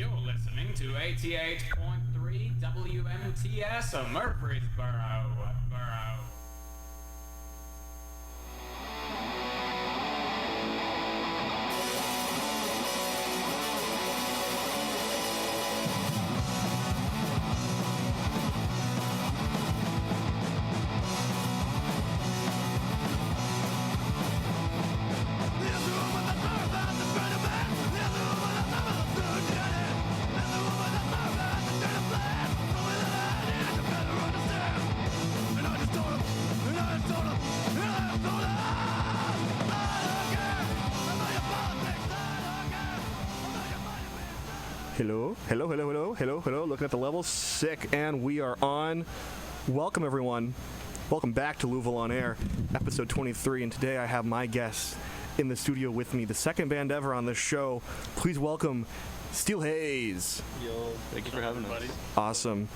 You're listening to 88.3 WMTS of Murfreesboro. Hello. Looking at the levels, sick, and we are on. Welcome, everyone. Welcome back to LUVOL on Air, episode 23, and today I have my guests in the studio with me, the second band ever on this show. Please welcome Steel Haze. Yo, thank you for having us. Awesome.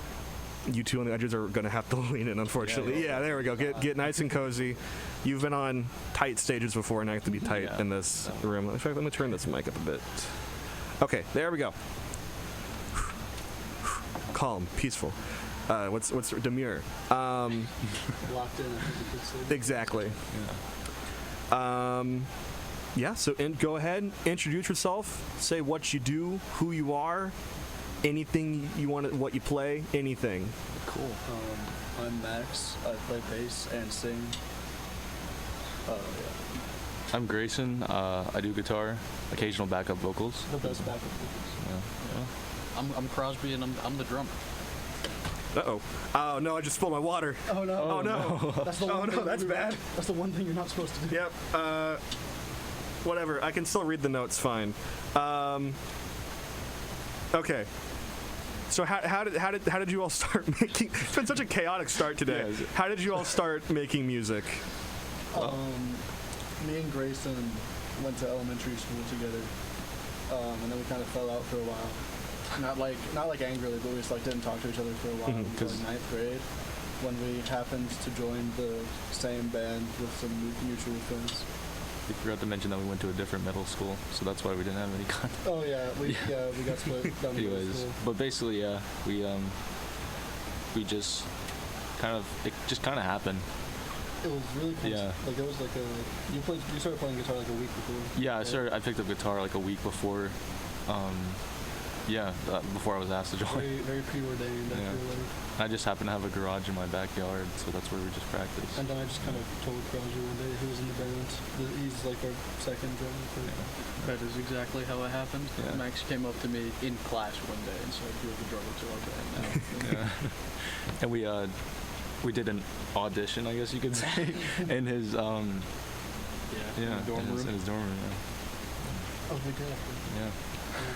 You two on the edges are going to have to lean in, unfortunately. Yeah, there we go. Get nice and cozy. You've been on tight stages before, and I have to be tight in this room. In fact, let me turn this mic up a bit. Okay, there we go. Calm, peaceful. What's demure? Locked in, I think you could say. Exactly. Yeah. So go ahead, introduce yourself. Say what you do, who you are, anything you want, what you play, anything. Cool. I'm Max. I play bass and sing. I'm Grayson. I do guitar, occasional backup vocals. The best backup vocals. Yeah. I'm Crosby, and I'm the drummer. Uh-oh. Oh, no, I just spilled my water. Oh, no. Oh, no. That's the one thing that's bad. That's the one thing you're not supposed to do. Yep. Whatever. I can still read the notes fine. Okay. So how did you all start making... It's been such a chaotic start today. Yeah, how did you all start making music? Me and Grayson went to elementary school together, and then we kind of fell out for a while. Not like angrily, but we just didn't talk to each other for a while until ninth grade, when we happened to join the same band with some mutual friends. We forgot to mention that we went to a different middle school, so that's why we didn't have any contact. Oh yeah, we got split down the middle school. But basically, yeah, we just kind of happened. It was really cool. Yeah. It was you started playing guitar a week before. Yeah, I picked up guitar a week before. Before I was asked to join. Very, very preordained. Yeah. I just happened to have a garage in my backyard, so that's where we just practiced. And then I just kind of told Crosby one day who was in the band. He's our second drummer. That is exactly how it happened. Yeah. Max came up to me in class one day and said, "You're the drummer to our band now." And we did an audition, I guess you could say, in his in his dorm room. In his dorm room. Oh, we did. Yeah.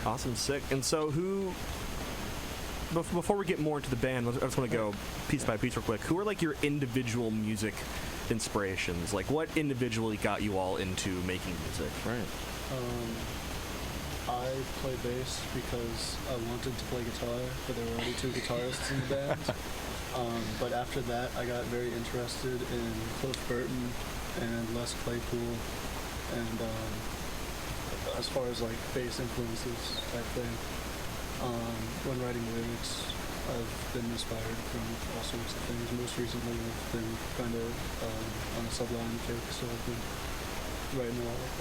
Awesome, sick. And so before we get more into the band, I just want to go piece by piece real quick. Who are your individual music inspirations? What individually got you all into making music? Right. I play bass because I wanted to play guitar, but there were already two guitarists in the band. But after that, I got very interested in Cliff Burton and Les Claypool, and as far as bass influences type thing. When writing lyrics, I've been inspired from all sorts of things. Most recently, I've been kind of on a Sublime kick, so I've been writing a lot like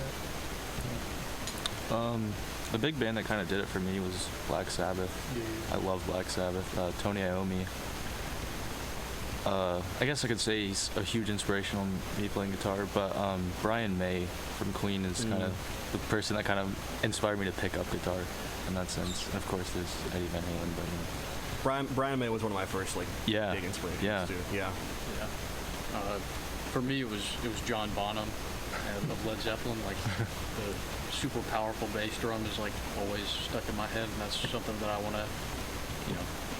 that. The big band that kind of did it for me was Black Sabbath. Yeah. I love Black Sabbath. Tony Iommi. I guess I could say he's a huge inspiration on me playing guitar, but Brian May from Queen is kind of the person that kind of inspired me to pick up guitar in that sense. And of course, there's Eddie Van Halen, but Brian May was one of my first big inspirations too. Yeah. For me, it was John Bonham of Led Zeppelin. The super powerful bass drum is always stuck in my head, and that's something that I want to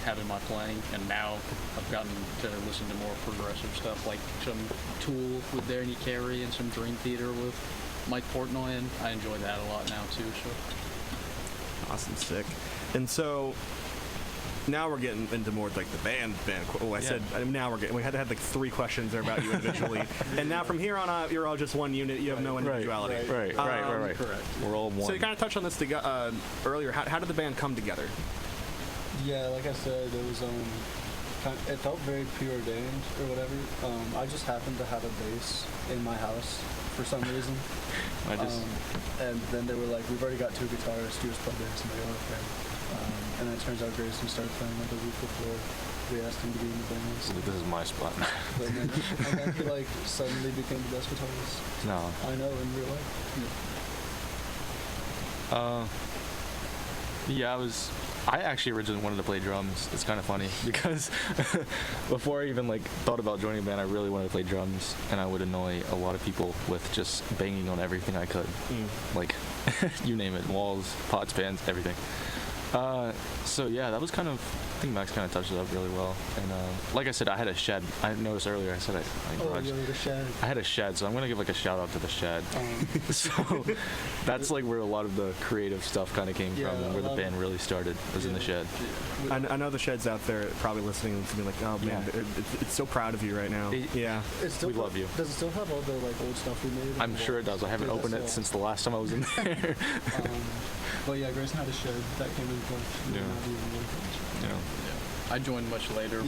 have in my playing. And now I've gotten to listen to more progressive stuff, like some Tool with Danny Carey and some Dream Theater with Mike Portnoy, and I enjoy that a lot now too. So awesome, sick. And so now we're getting into more like the band. Oh, I said now we're getting. We had to have like 3 questions there about you individually, and now from here on out, you're all just one unit. You have no individuality. Right. Correct. We're all one. So you kind of touched on this earlier. How did the band come together? Yeah, like I said, it was it felt very preordained or whatever. I just happened to have a bass in my house for some reason. And then they were like, we've already got 2 guitarists, you just play bass, and they go, okay. And then it turns out Grayson started playing like a week before we asked him to be in the band. So this is my spot now. And then he like suddenly became the best guitarist. No. I know, in real life. I actually originally wanted to play drums. It's kind of funny because before I even like thought about joining a band, I really wanted to play drums, and I would annoy a lot of people with just banging on everything I could, like you name it, walls, pots, pans, everything. So yeah, that was kind of, I think Max kind of touched it up really well. And like I said, I had a shed. I noticed earlier, I said I you had a shed. I had a shed, so I'm gonna give like a shout out to the shed. So that's like where a lot of the creative stuff kind of came from, and where the band really started was in the shed. I know the shed's out there probably listening to me like, oh man, it's so proud of you right now. We love you. Does it still have all the like old stuff we made? I'm sure it does. I haven't opened it since the last time I was in there. But yeah, Grayson had a shed that came in clutch. I joined much later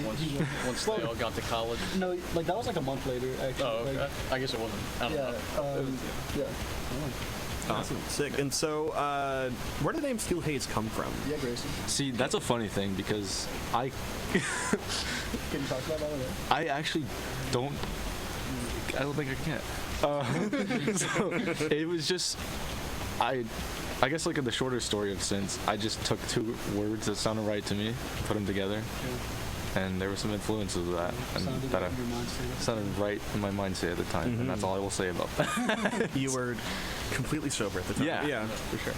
once they all got to college. No, like that was like a month later actually. Oh, okay. I guess it wasn't. I don't know. Awesome. Sick. And so, where did the name Steel Haze come from? Yeah, Grayson. See, that's a funny thing because Can you talk about that? I actually don't. I don't think I can. So it was just I guess like in the shorter story of since I just took 2 words that sounded right to me, put them together, and there were some influences of that, and that sounded right in my mindset at the time, and that's all I will say about that. You were completely sober at the time. Yeah, for sure.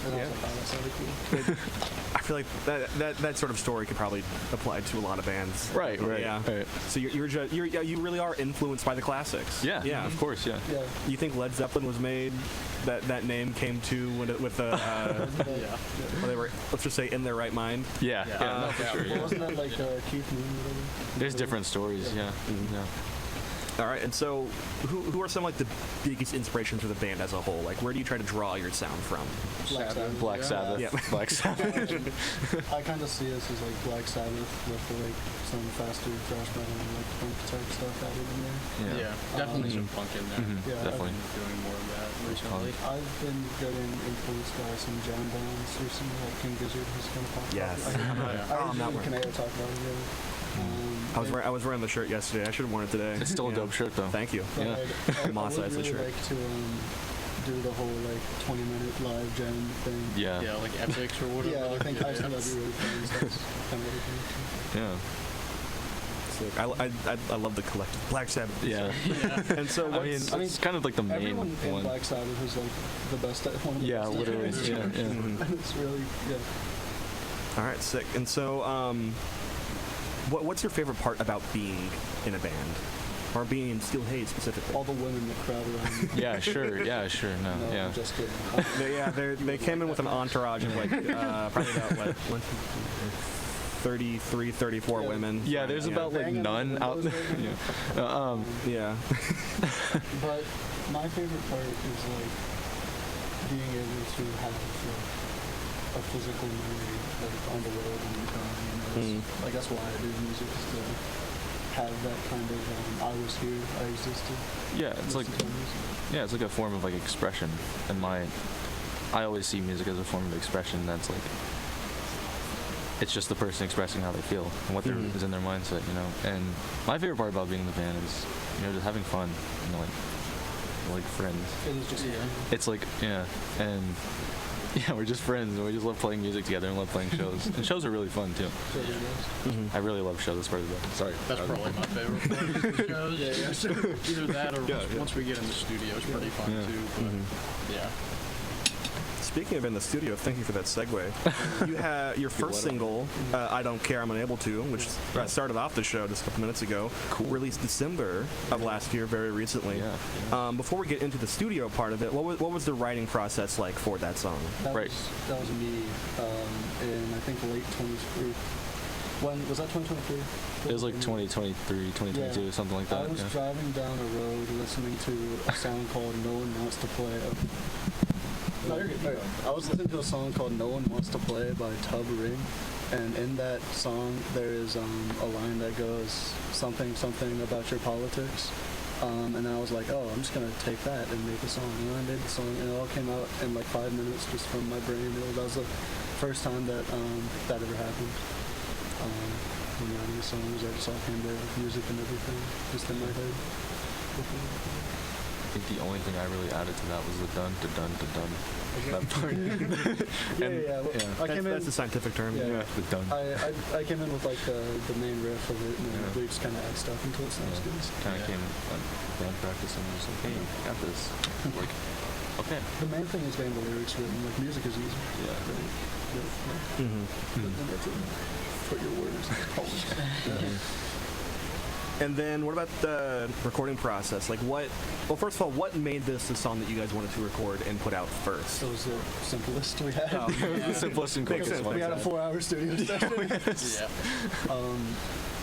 I feel like that sort of story could probably apply to a lot of bands. Right. Yeah. Right. So you really are influenced by the classics. Yeah. Of course. Yeah. You think Led Zeppelin was made? That name came to with the when they were, let's just say, in their right mind. Yeah. No, for sure. Well, wasn't that like Keith Moon? There's different stories. Yeah. All right, and so who are some like the biggest inspirations for the band as a whole? Like, where do you try to draw your sound from? Black Sabbath. Yeah. Black Sabbath. I kind of see us as like Black Sabbath with like some faster thrash metal and like punk type stuff added in there. Yeah, definitely some punk in there. Yeah, definitely. I've been doing more of that recently. I've been getting influenced by some jam bands recently, like King Gizzard who's kind of popped Yes. up. I usually Kaneo talk about it really. I was wearing the shirt yesterday. I should have worn it today. It's still a dope shirt though. Thank you. But I Moss would Isley really shirt. like to do the whole like 20-minute live jam thing. Yeah. Yeah, like epics or whatever. Yeah, I think that'd be really fun. So that's kind of what Yeah. I love the collective Black Sabbath. Yeah. And so I mean, it's kind of like the main everyone in one. Black Sabbath is like the best. One of the Yeah, best literally. guitarists. Yeah. And it's really All right, sick. And so, what's your favorite part about being in a band, or being in Steel Haze specifically? all the women that crowd around. Yeah, sure. Yeah, sure. No, No, yeah. I'm just kidding. They came in with an entourage of like probably about 33, 34 women. Yeah, there's about like Banging none on the out there. windows Yeah. But my favorite part is like being able to have like a physical memory like on the road and like that's why I do music, is to have that kind of I was here, I existed. Yeah, it's like it's like a form of like expression. And I always see music as a form of expression that's like it's just the person expressing how they feel and what is in their mindset, you know. And my favorite part about being in the band is, just having fun, like friends. It is just It's like, and we're just friends and we just love playing music together and love playing shows. And shows are really fun too. I really love shows. That's part of the band. Sorry. That's probably my favorite part of the shows. Either that or once we get in the studio, it's pretty fun too. But yeah. Speaking of in the studio, thank you for that segue. You had your first single, I Don't Care, I'm Unable To, which started off the show just a couple minutes ago, released December of last year, very recently. Yeah. Before we get into the studio part of it, what was the writing process like for that song? that was me in I think late 23. When was that 2023? It was like 2023, 2022, Yeah. something like that. I was yeah. driving down a road listening to a song called "No One Wants to Play." No, you're good. Alright. I was listening to a song called "No One Wants to Play" by Tub Ring, and in that song there is a line that goes something about your politics. And then I was like, oh, I'm just gonna take that and make a song. And I made the song, and it all came out in like 5 minutes just from my brain. That was the first time that that ever happened. When writing songs, I just all came there with music and everything, just in my head. I think the only thing I really added to that was the dun da dun da dun. That part. Yeah. Well, I came in. That's the scientific term. Yeah. The dun. I came in with like the main riff of it, and then we just kind of add stuff until it sounds good. Kind of came like band practice and was like, hey, you got this. Like, okay. The main thing is getting the lyrics written. Like music is easy. Yeah. Right. Mm-hmm. But then you have to put your words. And then what about the recording process? Like well, first of all, what made this the song that you guys wanted to record and put out first? It was the simplest we had. It was the simplest and quickest one. We had a 4-hour studio session. Yeah.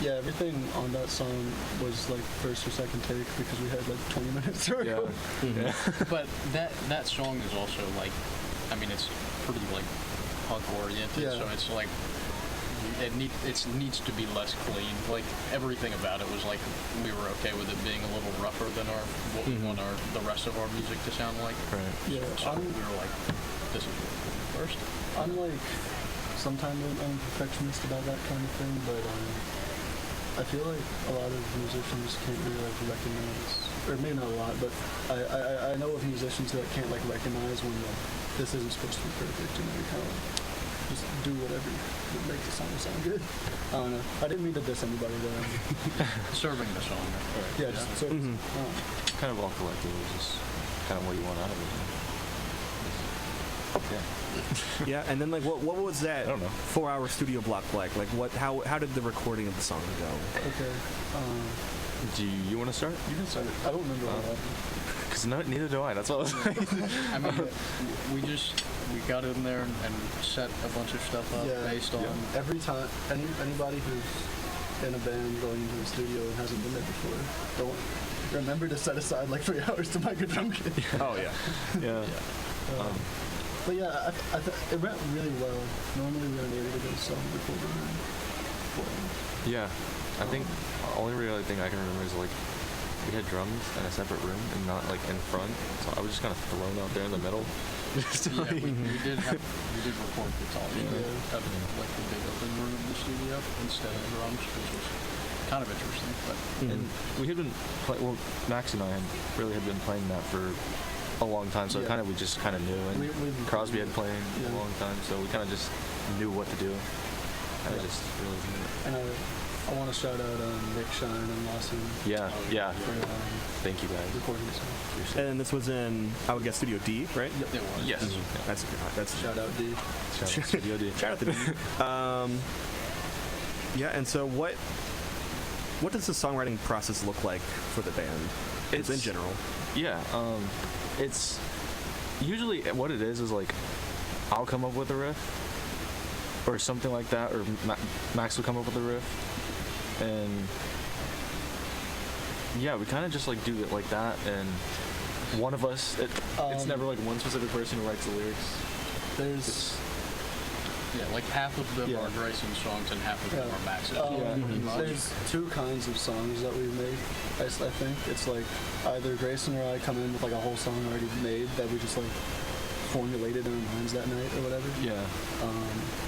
Yeah, everything on that song was like first or second take because we had like 20 minutes to record. Yeah. But that song is also like, I mean, it's pretty like punk oriented, Yeah. so it's like it needs to be less clean. Like everything about it was like we were okay with it being a little rougher than what we want the rest of our music to sound like. Right. Yeah, So we were like, this is first. I'm like, sometimes I'm a perfectionist about that kind of thing, but I feel like a lot of musicians can't really like recognize, or maybe not a lot, but I know of musicians that can't like recognize when like this isn't supposed to be perfect, and they kind of like just do whatever that makes the song sound good. I don't know. I didn't mean to diss anybody there. Serving the song. Right. Yeah, just so Kind of all collective. It was just kind of what you want out of it. Yeah. Yeah, and then like what was that I don't know. 4-hour studio block like? Like how did the recording of the song go? okay. Do you want to start? You can start it. I don't remember all that. Because neither do I. That's all I was like. I mean, we got in there and set a bunch of stuff up based on. Every time, anybody who's in a band going into the studio and hasn't been there before, don't remember to set aside like 3 hours to mic a drum kit. Oh yeah. Yeah. But yeah, it went really well. Normally we aren't able to get a song recorded in 4 hours. Yeah. I think the only really thing I can remember is like we had drums in a separate room and not like in front, so I was just kind of thrown out there in the middle. Just to, Yeah, like, we did record guitar in like the big open room of the studio instead of drums, which was kind of interesting. But and we had been Max and I had been playing that for a long time, so we just kind of knew, and Crosby had played a long time, so we kind of just knew what to do. I just really knew it. And I want to shout out Nick Shine and Lawson Yeah. for Thank you guys. recording the song. And this was in, I would guess, Studio D, right? it was. Yes. That's Shout out D. Shout out Studio D. Shout out to D. Yeah, and so what does the songwriting process look like for the band? It's in general. Yeah. It's usually what it is like I'll come up with a riff or something like that, or Max will come up with a riff, and yeah, we kind of just like do it like that, and one of us, it's never like one specific person who writes the lyrics. There's like half of them are Grayson's songs and half of them are Max's. Pretty much. There's 2 kinds of songs that we make. I think it's like either Grayson or I come in with like a whole song already made that we just like formulated in our minds that night or whatever. Yeah.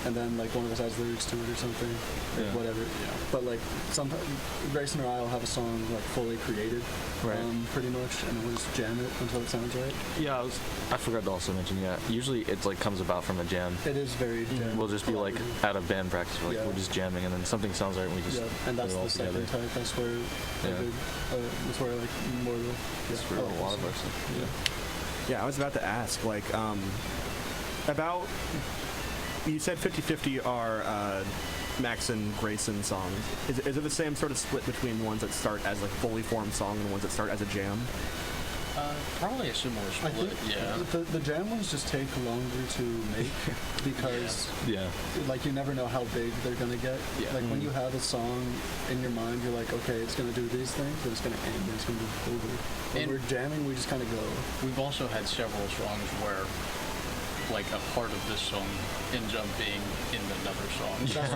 And then like one of us has lyrics to it or something, like whatever. Yeah. But like sometimes Grayson or I will have a song like fully created, pretty much, and we'll just jam it until it sounds right. Yeah, I forgot to also mention. Yeah, usually it like comes about from a jam. It is very jam. We'll just be like at a band practice, we're just jamming, and then something sounds right, and we just and that's put it all the second together. type. That's where that's where like more of the That's for a lot of our stuff. Yeah. Yeah, I was about to ask, like, about, you said 50-50 are Max and Grayson songs. Is it the same sort of split between the ones that start as like fully formed song and the ones that start as a jam? Probably a similar I split. think Yeah. the jam ones just take longer to make because Yeah. like you never know how big they're gonna get. Yeah. Like when you have a song in your mind, you're like, okay, it's gonna do these things, but it's gonna end, and it's gonna be over. When And- we're jamming, we just kind of go. We've also had several songs where, like, a part of this song ends up being in another song. That's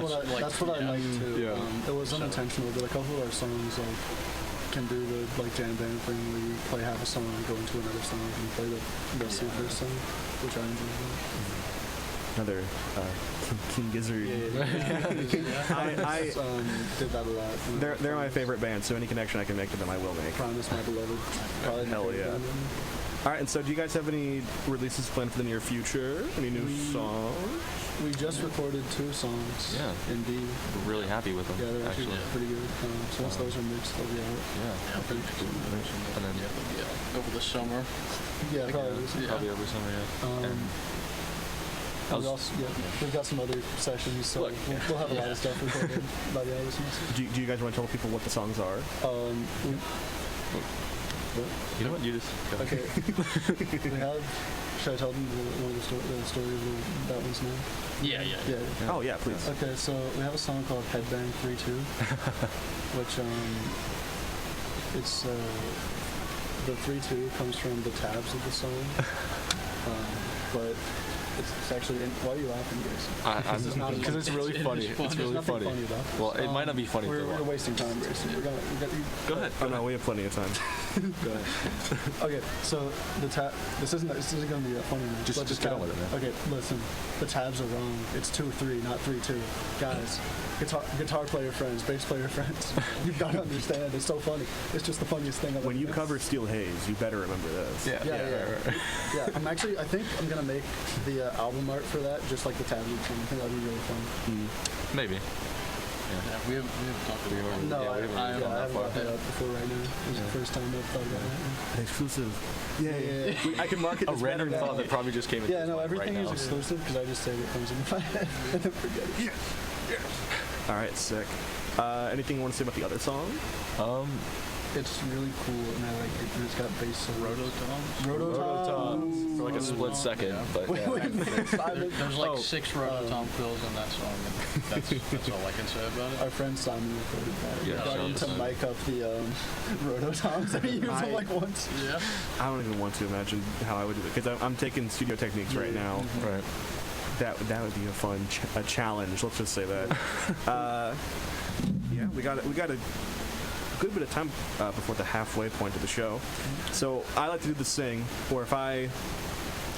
what I like too. Yeah. It was So- unintentional, but a couple of our songs like can do the like jam band thing where you play half a song and go into another song and you play the rest of the first song, which I enjoy. Another King Gizzard. I did that a lot. they're my favorite band, so any connection I can make to them, I will make. Promise, my beloved. Probably my Hell favorite yeah. band. All right, and so do you guys have any releases planned for the near future? Any new songs? We just recorded 2 songs. Yeah. Indeed. We're really happy with them. Yeah, they're actually actually. pretty good. So once those are mixed, they'll be out. Yeah. I think And then over the summer. Yeah, probably. Yeah. probably over summer. Yeah. And We've got some other sessions, so Look, we'll have a lot of stuff recorded by the end of the semester. Do you guys want to tell people what the songs are? you know what? You just go. Okay. We have. Should I tell them one of the story of that one's name? Yeah. Yeah. Oh yeah, please. Okay, so we have a song called Headbang 3-2, which it's the 3-2 comes from the tabs of the song, but it's actually. Why are you laughing, Grayson? Because it's really funny. It's There's really nothing funny. funny about this. Well, it might not be funny. We're for a while. wasting time, Grayson. We got you. Go ahead. Oh no, we have plenty of time. Go ahead. Okay, so the this isn't gonna be that funny. Man. Just get on with it, man. Okay, listen. The tabs are wrong. It's 2-3, not 3-2. Guys, guitar player friends, bass player friends. You've got to understand. It's so funny. It's just the funniest thing I've When ever you made. cover Steel Haze, you better remember this. Yeah. Yeah, I think I'm gonna make the album art for that, just like the tabs are wrong. I think that'd be really fun. Maybe. Yeah, we haven't talked about it. No, Yeah, I we haven't haven't gone that brought far. that up before right now. This is the first time I've thought about it. An exclusive. Yeah. Yeah. I can market A this random better thought now. that probably just came into Yeah, his no, mind everything right is now. exclusive because I just say what comes into my head and then forget it. All right, sick. Anything you want to say about the other song? It's really cool, and I like it. It's got bass solos. Rototoms? Rototoms. For like a split second, but Wait, yeah. There's like Oh. 6 Rototom fills in that song, and that's all I can say about it. Our friend Simon recorded that. Yeah, We brought shout him out to to mic up the Rototoms that he used them like once. Yeah. I don't even want to imagine how I would do it because I'm taking studio techniques right now. Right. That would be a fun a challenge. Let's just say that. Yeah, we got a good bit of time before the halfway point of the show. So I like to do this thing where if I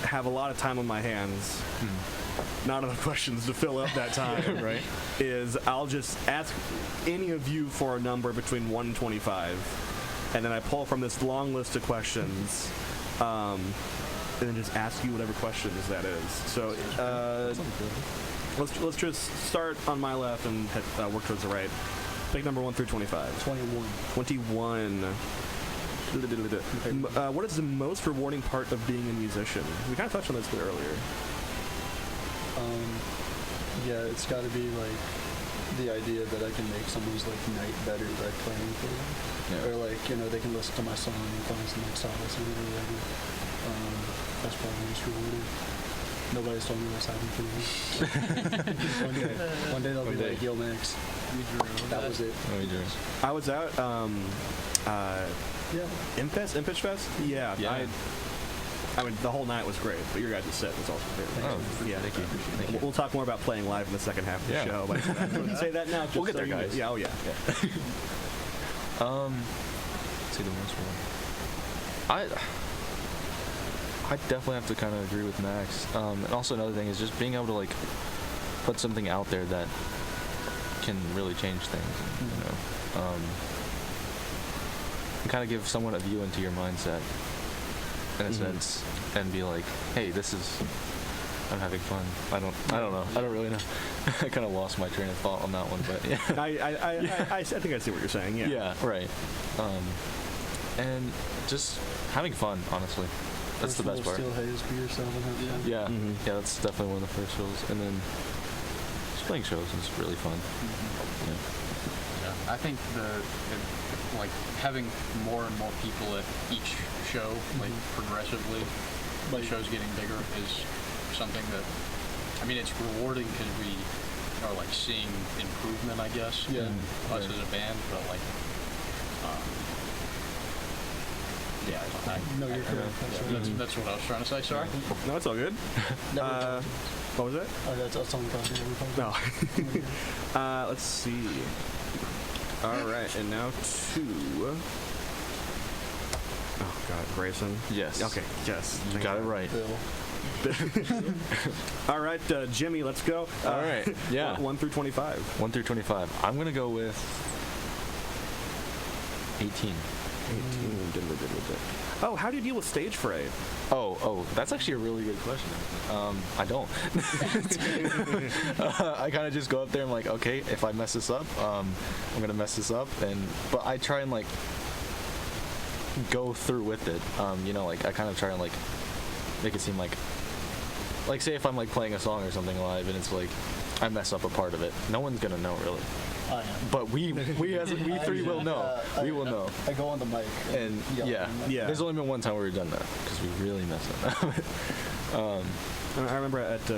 have a lot of time on my hands, not enough questions to fill up that time, Right. is I'll just ask any of you for a number between 1 and 25, and then I pull from this long list of questions, and then just ask you whatever questions that is. So let's just start on my left and work towards the right. Pick number 1 through 25. 21. 21. What is the most rewarding part of being a musician? We kind of touched on this a bit earlier. Yeah, it's got to be like the idea that I can make someone's like night better by playing for them, Yeah. or like they can listen to my song and find some like solace in it or whatever. That's probably most rewarding. Nobody's told me what's happening for me. One day they'll be like, "Yo, Max, that was it." Oh, you do. I was out, Yeah. Impitch Fest? Yeah. Yeah. I mean, the whole night was great, but your guys' set was also great. Oh, yeah. thank you. Thank you. We'll talk more about playing live in the second half of the Yeah. show. But I wouldn't say that now. Just We'll get so there, you know. guys. Yeah. Oh yeah. Let's see the most one. I definitely have to kind of agree with Max. And also another thing is just being able to like put something out there that can really change things. You know, and kind of give someone a view into your mindset in a sense, and be like, hey, I'm having fun. I don't know. I don't really know. I kind of lost my train of thought on that one, but yeah. I think I see what you're saying. Yeah. Yeah, right. And just having fun, honestly. That's the best part. Steel Haze, be yourself and have fun. Yeah, Mhm. yeah, that's definitely one of the first shows. And then just playing shows is really fun. Yeah. Yeah, I think like having more and more people at each show, like progressively, the show's getting bigger is something that, I mean, it's rewarding because we are like seeing improvement, I guess, in us as a band, but like, No, you're correct. That's what I was trying to say. Sorry. No, it's all good. What was that? That's on the content. No. Let's see. All right, and now to. Oh God, Grayson. Yes. Okay. Yes. You got it right. Bill. All right, Jimmy, let's go. All right. Yeah. 1 through 25. 1 through 25. I'm gonna go with 18. 18. Oh, how do you deal with stage fright? Oh, that's actually a really good question. I don't. I kind of just go up there and I'm like, okay, if I mess this up, I'm gonna mess this up, but I try and like go through with it. Like I kind of try and like make it seem like say if I'm like playing a song or something live and it's like I mess up a part of it, no one's gonna know really. But we three will know. We will know. I go on the mic. And yeah. There's only been one time where we've done that because we really messed up. I remember at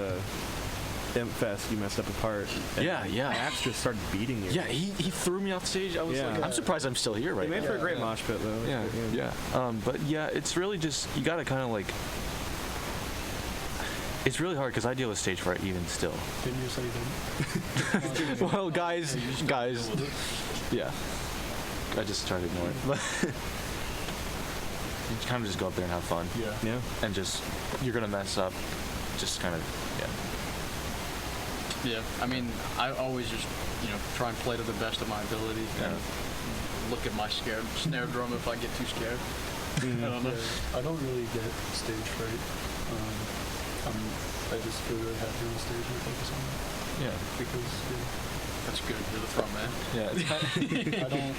Imp Fest, you messed up a part. Yeah. Max just started beating you. Yeah, he threw me off stage. I was like, I'm surprised I'm still here right now. It made for a great mosh pit though. Yeah. But yeah, it's really just you gotta kind of like. It's really hard because I deal with stage fright even still. Didn't you say that? Well, guys, yeah. I just try to ignore it. But you kind of just go up there and have fun. Yeah. And just, you're going to mess up. Just kind of, Yeah, I mean, I always just, try and play to the best of my ability. Yeah. And look at my snare drum if I get too scared. I don't know. I don't really get stage fright. I just feel really happy on stage and focus on it. Yeah. Because, That's good. You're the front man. Yeah. I don't,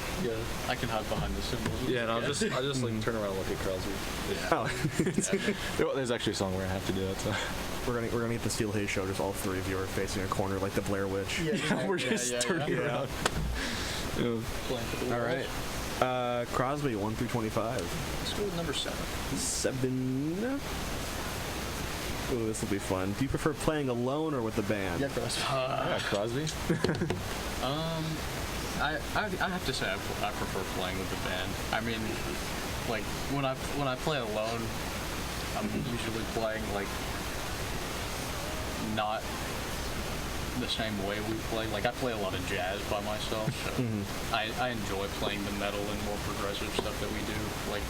I can hide behind the cymbals. Yeah, and I'll just like turn around and look at Crosby. Oh. There's actually a song where I have to do that. So. We're gonna get the Steel Haze show. Just all three of you are facing a corner like the Blair Witch. We're just turning around. All right. Crosby, 1 through 25. Let's go with number 7. 7. Oh, this will be fun. Do you prefer playing alone or with the band? Yeah, Crosby. Crosby. I have to say I prefer playing with the band. I mean, like when I play alone, I'm usually playing like not the same way we play. Like I play a lot of jazz by myself, so I enjoy playing the metal and more progressive stuff that we do, like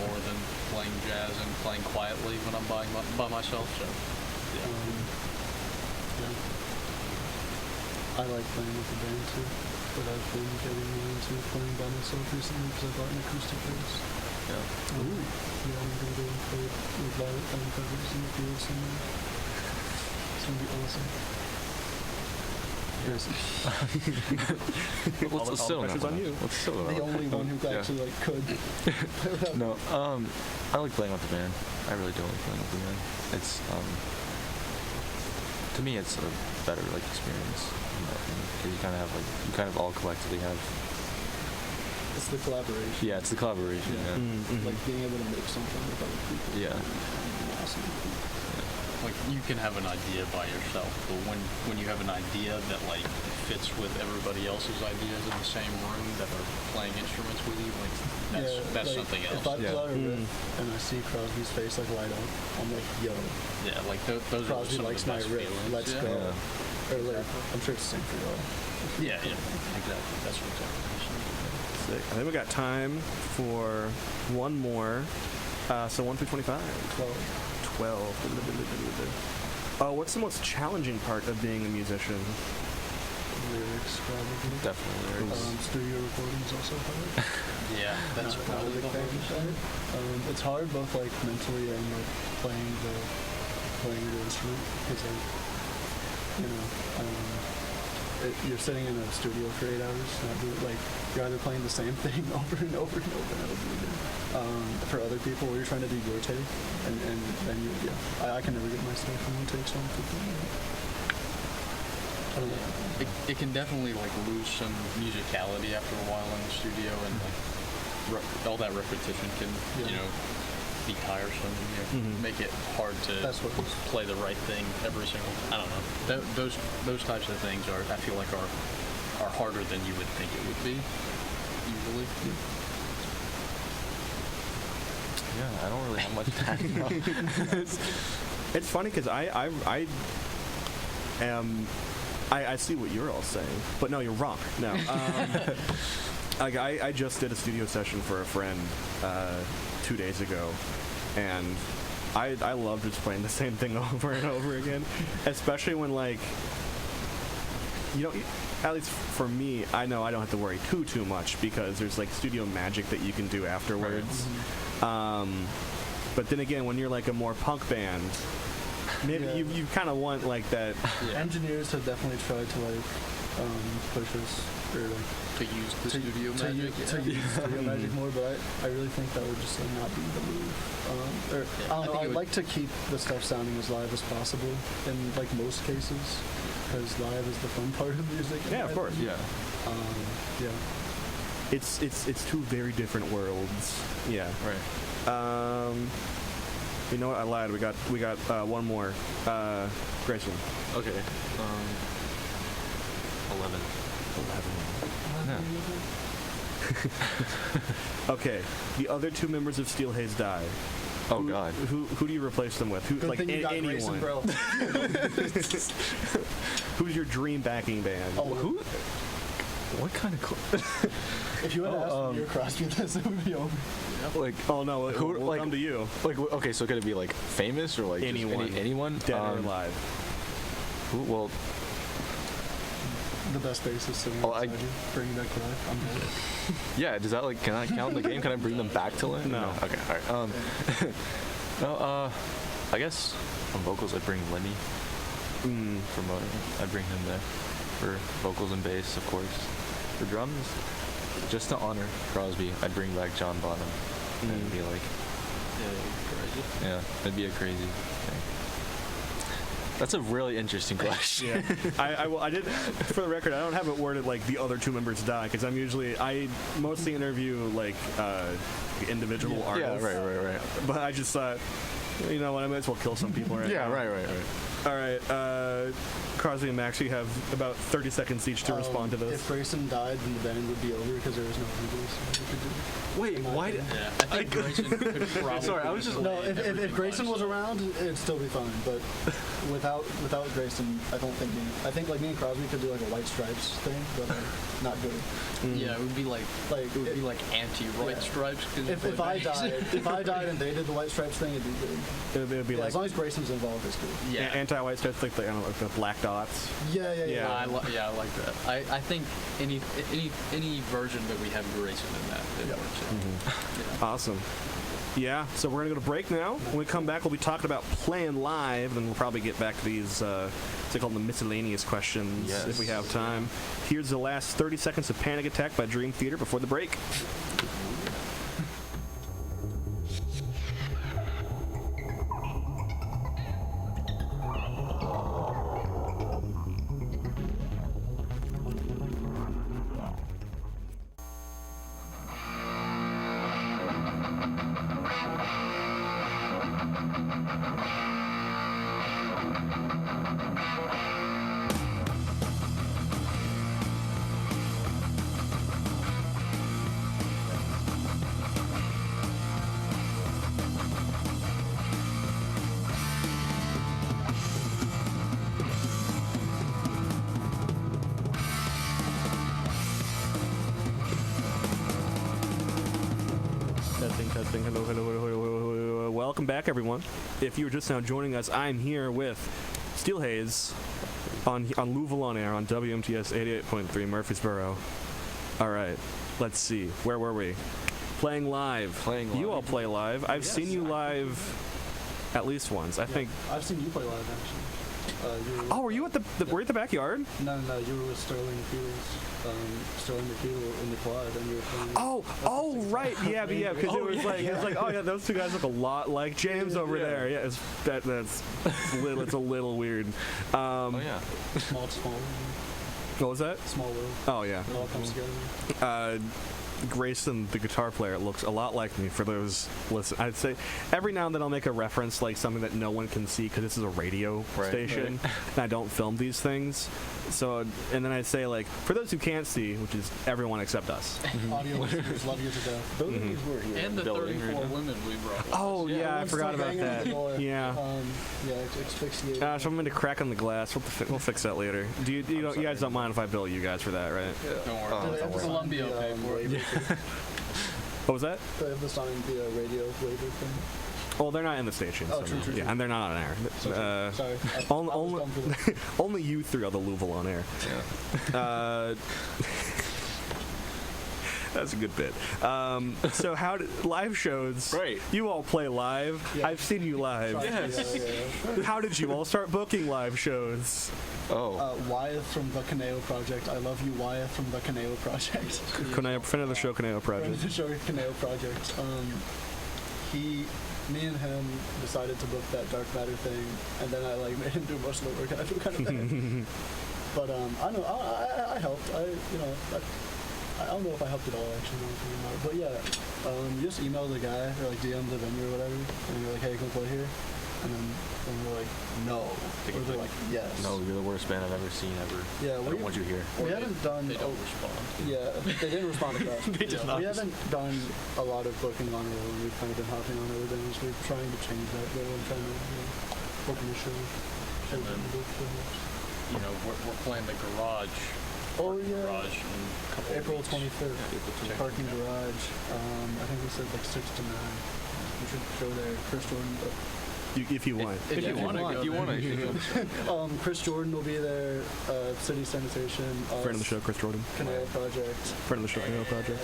more than playing jazz and playing quietly when I'm by myself. So I like playing with the band too, but I've been getting more into playing by myself recently because I bought an acoustic bass. Yeah. Ooh. Yeah, I'm gonna go and play with Violet playing covers in the field somewhere. It's gonna be awesome. Let's still pressure's on you. Let's still The only one who actually like could. No, I like playing with the band. I really do like playing with the band. It's to me it's a better like experience, because you kind of all collectively have. It's the collaboration. Yeah, it's the collaboration. Yeah. Like being able to make something with other people. Yeah. Awesome. like you can have an idea by yourself, but when you have an idea that like fits with everybody else's ideas in the same room that are playing instruments with you, like that's like, something else. If I pull out a riff and I see Crosby's face like light up, I'm like, yo. Yeah, like those Crosby are some likes of the my best riff. feelings. Let's go. Or like, I'm sure it's the same for y'all. Yeah, exactly. That's what exactly. Sick. I think we got time for one more. So 1 through 25. 12. What's the most challenging part of being a musician? Lyrics, probably. Definitely lyrics. Studio recording's also hard. Yeah, that's probably the hardest part. It's hard both like mentally and like playing the instrument, because like, you're sitting in a studio for 8 hours, like you're either playing the same thing over and over and over and over again. For other people, you're trying to do your take, and I can never get my stuff in one take, so I'm I don't know. It can definitely like lose some musicality after a while in the studio, and like all that repetition can be tiresome and make it hard to That's what it is. play the right thing every single. I don't know. Those types of things I feel like are harder than you would think it would be usually. Yeah, I don't really have much to add about. It's funny because I see what you're all saying, but no, you're wrong. No. Like I just did a studio session for a friend 2 days ago, and I love just playing the same thing over and over again, especially when like at least for me, I know I don't have to worry too much because there's like studio magic that you can do afterwards. But then again, when you're like a more punk band, maybe you kind of want like that. Engineers have definitely tried to like push us or like To use the studio to magic. to use studio magic more, but I really think that would just like not be the move. I don't know. I'd like to keep the stuff sounding as live as possible in like most cases, because live is the fun part of music. Yeah, of course. Yeah. Yeah. It's two very different worlds. Yeah. Right. You know what? I lied. We got one more. Grayson. Okay. 11. Yeah. Okay. The other two members of Steel Haze die. Oh God. Who do you replace them with? Who, Good like thing you got anyone? Grayson, bro. Who's your dream backing band? Oh, who? What kind of? If you had asked me or Crosby this, it would be over. Like, Oh no, Who- we'll like- come to you. like, okay, so could it be like famous or like just Anyone. anyone? Dead or alive. Well, The best bassist sitting Oh, beside you. Bring back to life. I'm dead. yeah. Does that like can I count in the game? Can I bring them back to life? No. Okay. All right. No. I guess on vocals I'd bring Lenny. For motor, I'd bring him there. For vocals and bass, of course. For drums, just to honor Crosby, I'd bring back John Bonham. And be like, yeah, that'd be a crazy thing. That's a really interesting question. Yeah. I did, for the record, I don't have it worded like the other two members die, because I mostly interview like individual artists. Yeah, right. But I just thought, you know what, I might as well kill some people right now. right. All right, Crosby and Max, you have about 30 seconds each to respond to this. If Grayson died, then the band would be over because there was no vocals. Wait, why? Yeah, I think Grayson could probably. Sorry, I was just- No, if Grayson was around, it'd still be fine. But without Grayson, I think like me and Crosby could do like a White Stripes thing, but like, not good. Yeah, it would be like anti-White Stripes. 'Cause If I died and they did the White Stripes thing, it'd be good. It would be Yeah, like as long as Grayson's involved, it's good. yeah, anti-white stuff, like the, I don't know, like the black dots. Yeah. Yeah. I like that. I think any version that we have Grayson in that, it works. Yeah. Awesome. Yeah, so we're going to go to break now. When we come back, we'll be talking about playing live, and we'll probably get back to these, they call them the miscellaneous questions if we have time. Here's the last 30 seconds of Panic Attack by Dream Theater before the break. Testing. Hello. Welcome back, everyone. If you are just now joining us, I'm here with Steel Haze on LUVOL on Air on WMTS 88.3 Murfreesboro. All right, let's see. Where were we? Playing live. You all play live. I've seen you live at least once. I think. I've seen you play live actually. Oh, were you at were you at the backyard? No, you were with Sterling Fields, Sterling McField in the quad, and you were playing. Oh, right, yeah, because it was like, oh yeah, those two guys look a lot like James over there. Yeah, that's it's a little weird. Oh yeah. Small. What was that? Small world. Oh yeah. It all comes together. Grayson, the guitar player, looks a lot like me. For those listen, I'd say every now and then I'll make a reference, like something that no one can see because this is a radio station, and I don't film these things. So, and then I'd say, like, for those who can't see, which is everyone except us. Audio listeners love you to death. Those of these were here. And the Building 34 right now. women we brought. with Oh us. yeah, I one's forgot still about hanging on that. the door. Yeah. Asphyxiate. Gosh, I'm gonna crack on the glass. We'll fix that later. Do you guys don't mind if I bill you guys for that, right? Don't worry. Do they have to sign Columbia will the, pay for it. waiver? What was that? Do they have to sign the radio waiver thing? Well, they're not in the station. Oh, so true. Yeah, and they're not on air. Sorry. Only, only you three are the LUVOL on air. Yeah. That's a good bit. So how did live shows? Right. You all play live. Yeah. I've seen you live. Yeah. How did you all start booking live shows? Oh. Wyeth from the Caneo Project. I love you, Wyeth from the Caneo Project. Friend of the show, Caneo Friend of Project. the show, Caneo Project. Me and him decided to book that Dark Matter thing, and then I like made him do most of the work, and I feel kind of bad. But I know I helped. I don't know if I helped at all actually. But yeah, you just email the guy or like DM the venue or whatever, and you're like, hey, come play here, and then we're like, no, or they're like, yes. No, you're the worst band I've ever seen ever. Yeah, I don't want you here. We haven't done. They don't respond. Yeah, they didn't respond to that. We haven't done a lot of booking on our own. We've kind of been hopping on other bands. We're trying to change that though. I'm trying to book in the show. And then, you know, we're playing the Garage. Oh yeah. Garage in a couple April weeks. 25th. Parking Garage. I think we said like 6 to 9. We should go there. Chris Jordan. If you want. If you want to go, If you want to. Chris Jordan will be there. City Sanitation. Friend of the show, Chris Jordan. Canal Project. Friend of the show, Caneo Project.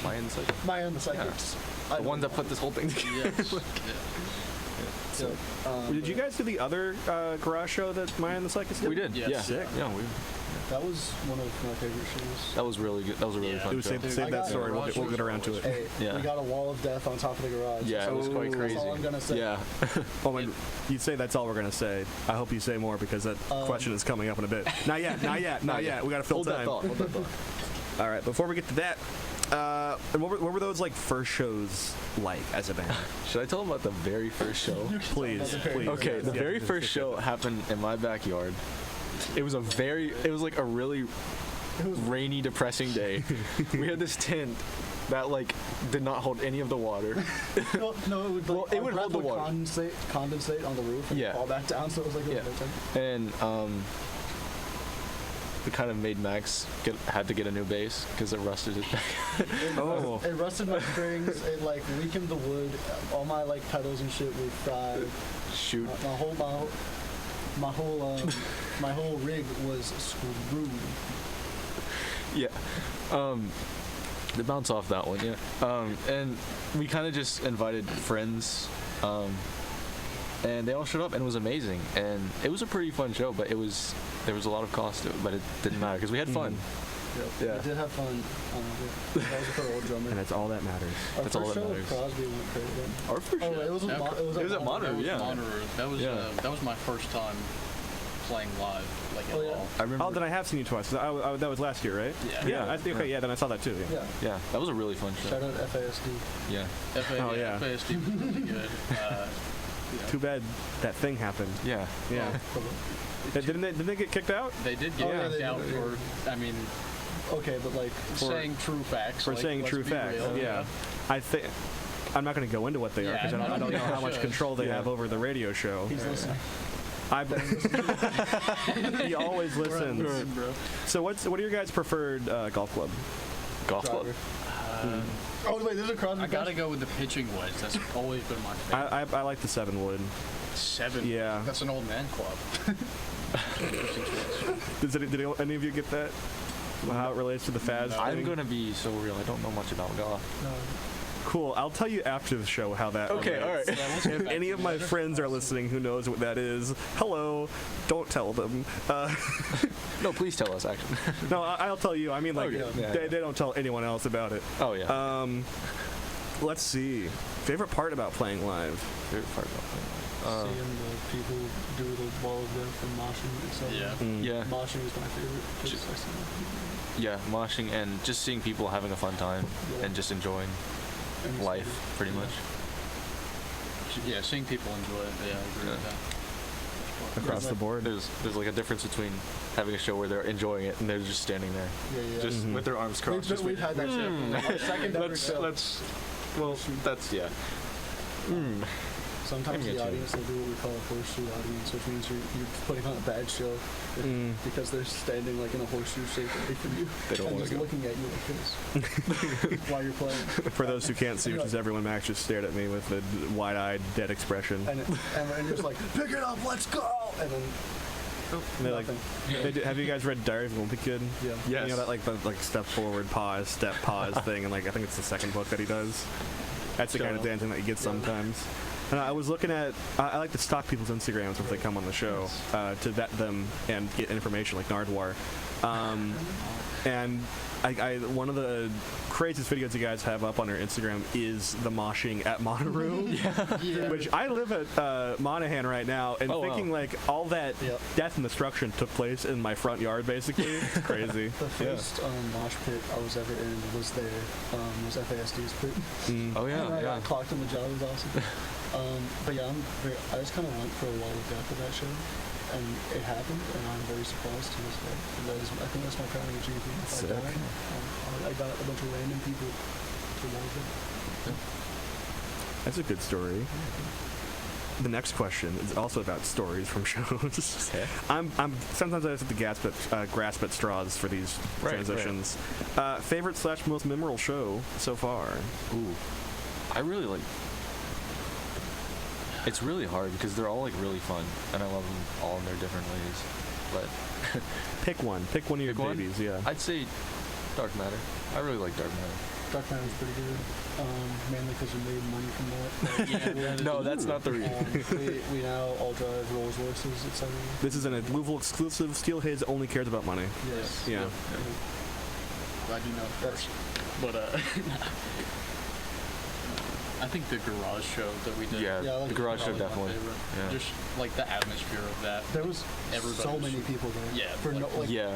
My insight. Maya and the Psychics. The one that put this whole thing together. Yes. Yeah. Did you guys do the other garage show that Maya and the Psychics did? We did. Yes. Yeah. Sick. Yeah. That was one of my favorite shows. That was really good. That was a really Yeah. fun Dude, show. save I that got story. it. We'll get around to it. Hey, Yeah. we got a wall of death on top of the garage. Yeah, it was quite crazy. That's all I'm gonna say. Yeah. Oh, and you'd say that's all we're gonna say. I hope you say more because that question is coming up in a bit. Not yet. We gotta fill Hold that time. thought. Hold that thought. All right. Before we get to that, and what were those like first shows like as a band? Should I tell them about the very first show? Please. Okay, the Yeah. very first show happened in my backyard. It was like a really rainy, depressing day. We had this tent that like did not hold any of the water. No, it would. Like, Well, it our would breath hold the water. Condensate on the roof and Yeah. fall back down. So it was like a Yeah. little And it kind of made Max had to get a new bass because it rusted his back. Oh. It rusted my strings. It like weakened the wood. All my like pedals and shit were fried. Shoot. My whole rig was screwed. Yeah. To bounce off that one, yeah. And we kind of just invited friends, and they all showed up, and it was amazing. And it was a pretty fun show, but there was a lot of cost to it, but it didn't matter because we had fun. Yeah. We did have fun. That was with our old drummer. And that's all that matters. Our That's all first that show with matters. Crosby went crazy. Our first Oh, show. it was It was at Monterey, yeah. That was my first time playing live, like at Oh, yeah. all. I remember. Oh, then I have seen you twice. That was last year, right? Yeah. Yeah. I think. Okay. Yeah. Then I saw that too. Yeah. Yeah. Yeah, that was a really fun show. Shout out FASD. Yeah. Oh, yeah. FASD was really good. Too bad that thing happened. Yeah. Yeah. Didn't they get kicked out? They did get Oh, yeah, kicked they out did. for, I mean, Okay, but like saying true facts. For like, saying let's true be facts. real, Yeah. I think. I'm not going to go into what they are Yeah, because I don't know how much shush. control they Yeah. have over the radio show. he's listening. He always listens. Listen, bro. So what are your guys' preferred golf club? Golf club. Driver. Oh wait, there's a Crosby. I gotta go with the pitching wedge. That's always been my favorite. I like the 7-wood. 7. Yeah. That's an old man club. Did any of you get that? How it relates to the Faz I'm thing? gonna be so real. I don't know much about golf. No. Cool. I'll tell you after the show how that. Okay, all right. If any of my friends are listening who knows what that is, hello. Don't tell them. No, please tell us, actually. No, I'll tell you. I mean, like, Okay. they don't tell anyone else about it. Oh, yeah. Let's see. Favorite part about playing live? Favorite part about playing. Seeing the people do the wall of death and moshing, etc. Yeah. Moshing is my favorite. 'Cause I see people. Yeah, moshing and just seeing people having a fun time and just enjoying And life, pretty much. Yeah, seeing people enjoy it. Yeah, I agree with that. Across the board. There's like a difference between having a show where they're enjoying it and they're just standing there, Yeah. just with their arms crossed. We've had that too. Our second ever show. That's yeah. Sometimes I the get you. audience will do what we call a horseshoe audience, which means you're putting on a bad show because they're standing like in a horseshoe shape away from you They don't and wanna just go. looking at you like this while you're playing. For those who can't see, which is everyone, Max just stared at me with a wide-eyed, dead expression. And you're just like, pick it up, let's go! And then And they're like, nothing. have you guys read Diary of a Wimpy Kid? Yeah. Yes. You know that like step forward, pause, step, pause thing, and like I think it's the second book that he does. That's the kind of dancing that you get sometimes. And I was looking at, I like to stalk people's Instagrams before they come on the show to vet them and get information like Nardwar. And I one of the craziest videos you guys have up on your Instagram is the moshing at Monterey, which I live at Monahan right now, and thinking like all that death and destruction took place in my front yard, basically. It's crazy. The first mosh pit I was ever in was there, was FASD's pit. Oh And I yeah. got clocked on the job, it was awesome. But yeah, I just kind of went for a wall of death at that show. And it happened, and I'm very surprised to this day. I think that's my crowning achievement. If I died, I got a bunch of random people to love it. That's a good story. The next question is also about stories from shows. Okay. I'm sometimes I just have to grasp at straws for these transitions. Favorite / most memorable show so far? Ooh, I really like. It's really hard because they're all like really fun, and I love them all in their different ways. But Pick one. Pick one of your Pick one? babies. Yeah. I'd say Dark Matter. I really like Dark Matter. Dark Matter's pretty good, mainly because we made money from that. No, that's not the reason. We now all drive Rolls Royces, etc. This is a LUVOL exclusive. Steel Haze only cares about money. Yes. Yeah. Glad you know first. But I think the garage show that we did. Yeah, Yeah, I like the garage show probably my definitely. favorite. Yeah. Just like the atmosphere of that. There was Everybody so was- many people there. Yeah, For like- no, like Yeah,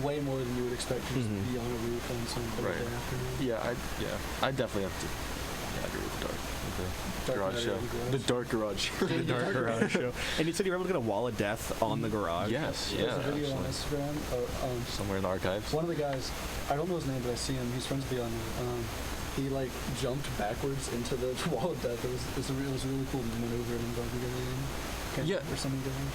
way more than you would expect to just Mhm. be on a roof on some Right. Thursday afternoon. I definitely have to. Yeah, I agree with Dark. With the Dark garage Matter show. and garage. The Dark Garage. The Dark Garage show. And you said you were able to get a wall of death on the garage. Yes, There's yeah. a video on actually. Instagram. Somewhere in the archives. One of the guys, I don't know his name, but I see him. He's friends with the onion. He like jumped backwards into the wall of death. It was a really cool maneuver and Yeah. or something different.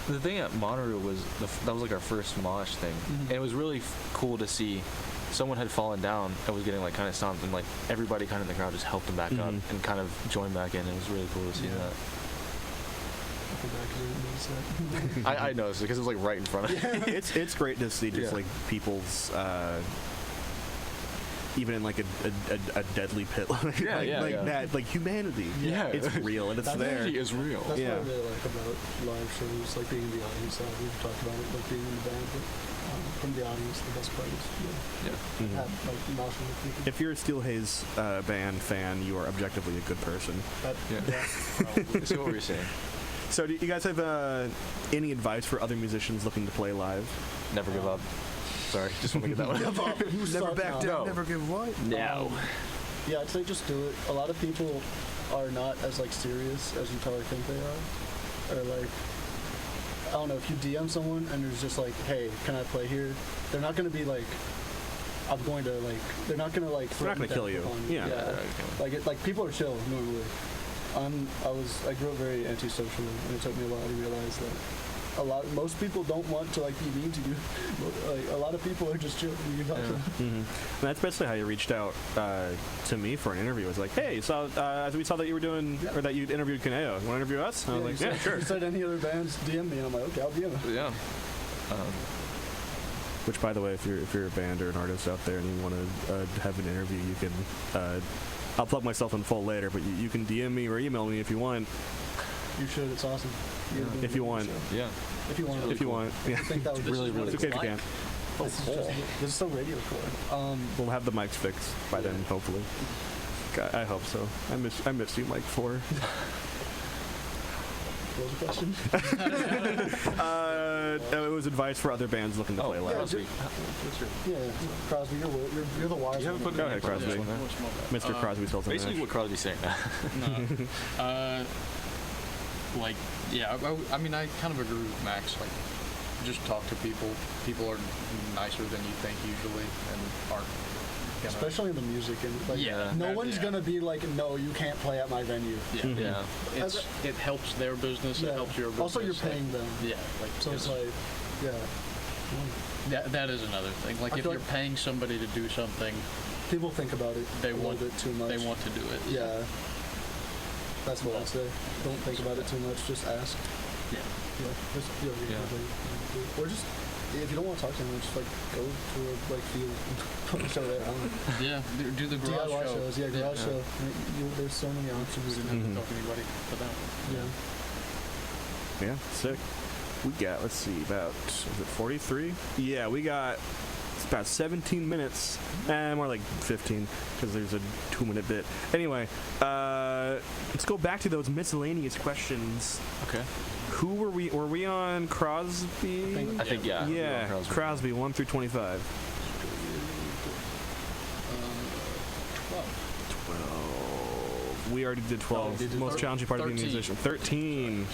The thing at Monterey was that was like our first mosh thing, and it was really cool to see. Someone had fallen down and was getting like kind of stomped, and like everybody kind of in the crowd just helped him back up and kind of joined back in. It was really cool to see that. I forgot 'cause I didn't notice that. I noticed because it was like right in front of me. It's great to see just Yeah. like people's even in like a deadly pit like Yeah. that, like humanity. Yeah. It's real and it's there. Humanity is real. That's Yeah. what I really like about live shows, like being in the audience side. We've talked about it, like being in the band, but from the audience, the best part is Yeah. have like moshing with people. If you're a Steel Haze band fan, you are objectively a good person. That, Yeah. So what were you saying? So do you guys have any advice for other musicians looking to play live? Never give up. Sorry, just want to get that one. Never back down, never give what? No. Yeah, I'd say just do it. A lot of people are not as like serious as you probably think they are. Or like, I don't know, if you DM someone and there's just like, hey, can I play here? They're not gonna be like, I'm going to like, they're not gonna like. They're not gonna threaten kill death you. upon Yeah. Like people are chill normally. I grew up very antisocial, and it took me a while to realize that most people don't want to like be mean to you. Like a lot of people are just chill. You can talk to them. And that's basically how you reached out to me for an interview. It was like, hey, so we saw that you were doing, or that you interviewed Kaneo. Want to interview us? And I was like, yeah, sure. You said any other bands DM me, and I'm like, okay, I'll DM them. Yeah. Which, by the way, if you're a band or an artist out there and you want to have an interview, you can I'll plug myself in full later, but you can DM me or email me if you want. You should. It's awesome. If you want. Yeah. If you want. If you want. Yeah. I think that would Really, really It's okay if you can't. This is so radio core. We'll have the mics fixed by then, hopefully. I hope so. I miss you, Mike 4. What was the question? It was advice for other bands looking to play live. Crosby. Yeah, Crosby, you're the wise one. Go ahead, Crosby. Mr. Crosby Stills and Basically Nash. what Crosby's saying now. Like, yeah, I mean, I kind of agree with Max. Like, just talk to people. People are nicer than you think usually, and aren't gonna... Especially in the music. And like, Yeah. no one's Yeah. gonna be like, no, you can't play at my venue. Yeah. Yeah. It helps their business. Yeah. It helps your business. Also, you're paying them. Yeah. Like, So it's like, yeah. that is another thing. Like, I if feel you're like- paying somebody to do something, People think about it they a want little bit too much. They want to do it. Yeah. That's what I'd say. Don't think about it too much. Just ask. Yeah. Yeah. Just or just if you don't want to talk to them, just like go to a like field and put a show there. I don't know. Yeah. Do the garage DIY show. shows. Yeah, garage show. There's so many options. We didn't have to talk to anybody for that one. Yeah. Yeah, sick. We got, let's see, about, is it 43? Yeah, we got, it's about 17 minutes. More like 15, because there's a 2-minute bit. Anyway, let's go back to those miscellaneous questions. Okay. Who were we on Crosby? I think, yeah. Yeah, Crosby, 1 through 25. 12. We already did 12. did you Most 13? challenging part of being a 13. musician. 13.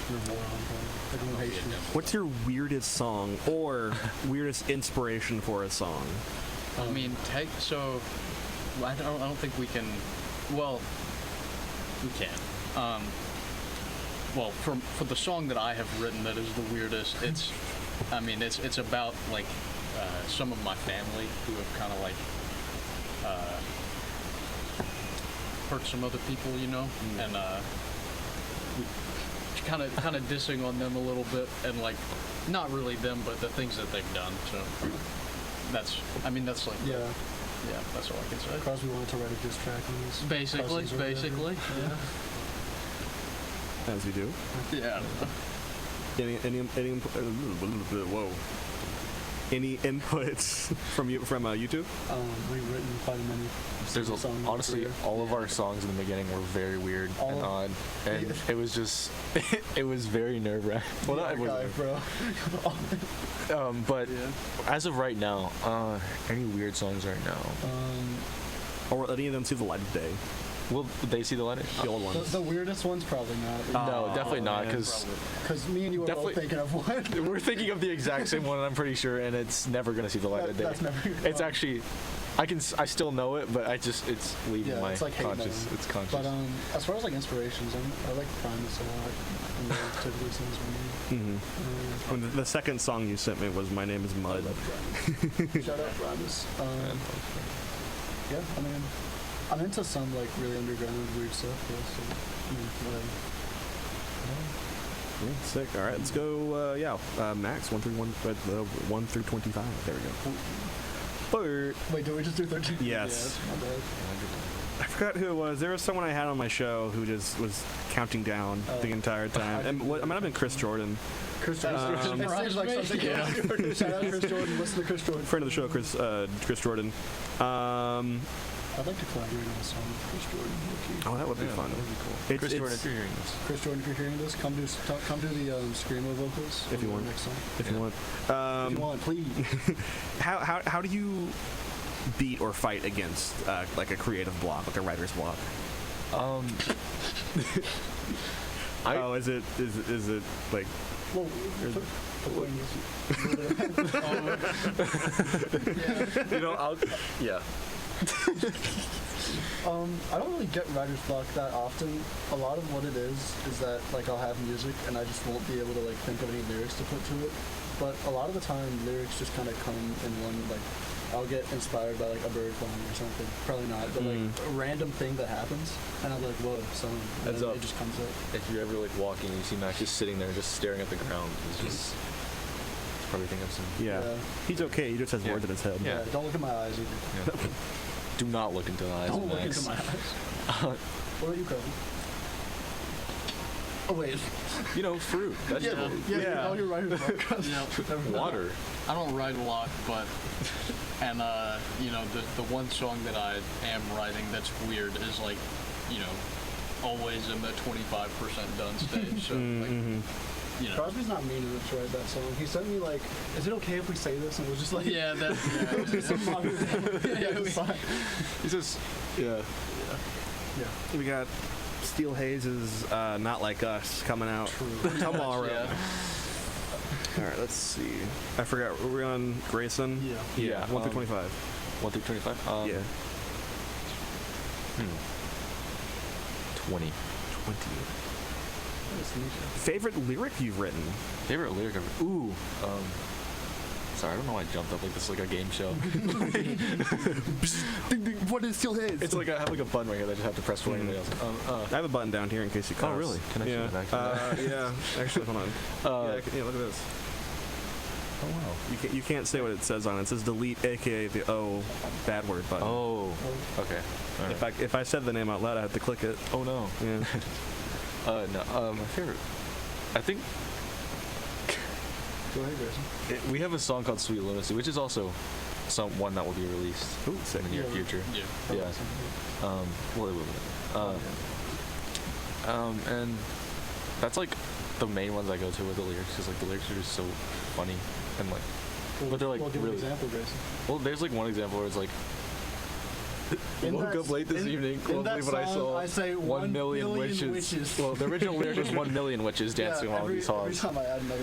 You're a moron, bro. Like, no Haitian. What's your weirdest song or weirdest inspiration for a song? I mean, I don't think we can. Well, we can. Well, for the song that I have written that is the weirdest, it's about like some of my family who have kind of like hurt some other people, you know, and kind of dissing on them a little bit, and like not really them, but the things that they've done. So that's like Yeah. yeah, that's all I can say. Crosby wanted to write a diss track on this. Basically, Yeah. As we do. yeah. Any inputs from YouTube? We've written quite many. There's songs in my honestly, career. all of our songs in the beginning were very weird All and of- odd, and it was just, it was very nerve-wracking. Well, Yeah, it wasn't. bro. But as of right now, any weird songs right now? Or any of them see the light of day? Will they see the light? The old ones. The weirdest one's probably not. No, definitely not, man. because Because me and you are both Definitely- thinking of one. we're thinking of the exact same one, I'm pretty sure, and it's never gonna see the light of day. That's never. It's actually, I still know it, but it's leaving Yeah, my it's like hate conscious. metal. It's conscious. But as far as like inspirations, I like Primus a lot. And they typically sings for me. When the second song you sent me was "My Name Is Mud." Shout out Primus. Yeah, I mean, I'm into some like really underground weird stuff. Yeah, so whatever. Yeah, sick. All right, let's go. Max 1 through 25. There we go. Bert. Wait, did we just do 13? Yes. Yeah, my bad. I forgot who it was. There was someone I had on my show who just was counting down the entire time. And it might have been Chris Jordan, Chris Jordan. It seems like something. Yeah. Shout out Chris Jordan. Listen to Chris Jordan. friend of the show, Chris Jordan. I'd like to collaborate on a song with Chris Jordan. Low-key. Oh, that would be fun. That would be cool. It's- Chris Jordan, it's- if you're hearing this. Chris Jordan, if you're hearing this, come do the screamo vocals. If you on want. the next song. If you want. If you want, please. How do you beat or fight against like a creative block, like a writer's block? Is it like? Well, Yeah. I don't really get writer's block that often. A lot of what it is that like I'll have music and I just won't be able to like think of any lyrics to put to it. But a lot of the time, lyrics just kind of come in one like. I'll get inspired by like a bird flying or something. Probably not, but like a random thing that happens, and I'm like, whoa, song. And Heads then up. it just comes up. If you're ever like walking and you see Max just sitting there, just staring at the ground, it's probably think of some. Yeah. Yeah. He's okay. He just has Yeah. words in his head. Yeah. Don't look at my eyes either. Yeah. Do not look into my eyes, Don't look Max. into my eyes. What are you cooking? Oh wait. You know, fruit, vegetables, Yeah. Oh, you're right. water. I don't write a lot, but and you know, the one song that I am writing that's weird is like, you know, always in the 25% done stage. So like, you know. Crosby's not mean enough to write that song. He sent me like, "Is it okay if we say this?" And it was just like, Yeah, that. it was just some modern yeah, it's fine. He says, yeah. We got Steel Haze's Not Like Us coming out tomorrow. Yeah. All right, let's see. I forgot. Were we on Grayson? Yeah. 1 through 25. 1 through 25? Yeah. 20. 20. Favorite lyric you've written? Favorite lyric ever? Ooh. Sorry, I don't know why I jumped up like this is like a game show. What is Steel Haze? It's like I have like a button right here that I just have to press for anybody else. I have a button down here in case you cuss. Oh, really? Can I see Yeah. that actually? Yeah. Actually, hold on. Yeah, look at this. Oh, wow. You can't say what it says on it. It says delete, aka the O bad word button. Oh, okay. All right. If I said the name out loud, I have to click it. Oh, no. Yeah. No, my favorite. I think Go ahead, Grayson. we have a song called Sweet Lunacy, which is also one that will be released Ooh, sick. in the near future. Yeah. Yeah. Well, it will. And that's like the main ones I go to with the lyrics, because like the lyrics are just so funny and like, but they're like Well, give really. an example, Grayson. Well, there's like one example where it's like, In woke that- up late this in- evening, in won't that believe what I song, saw. I say 1 million witches. Well, the original lyric was 1 million witches dancing yeah, along these every halls. time I add another,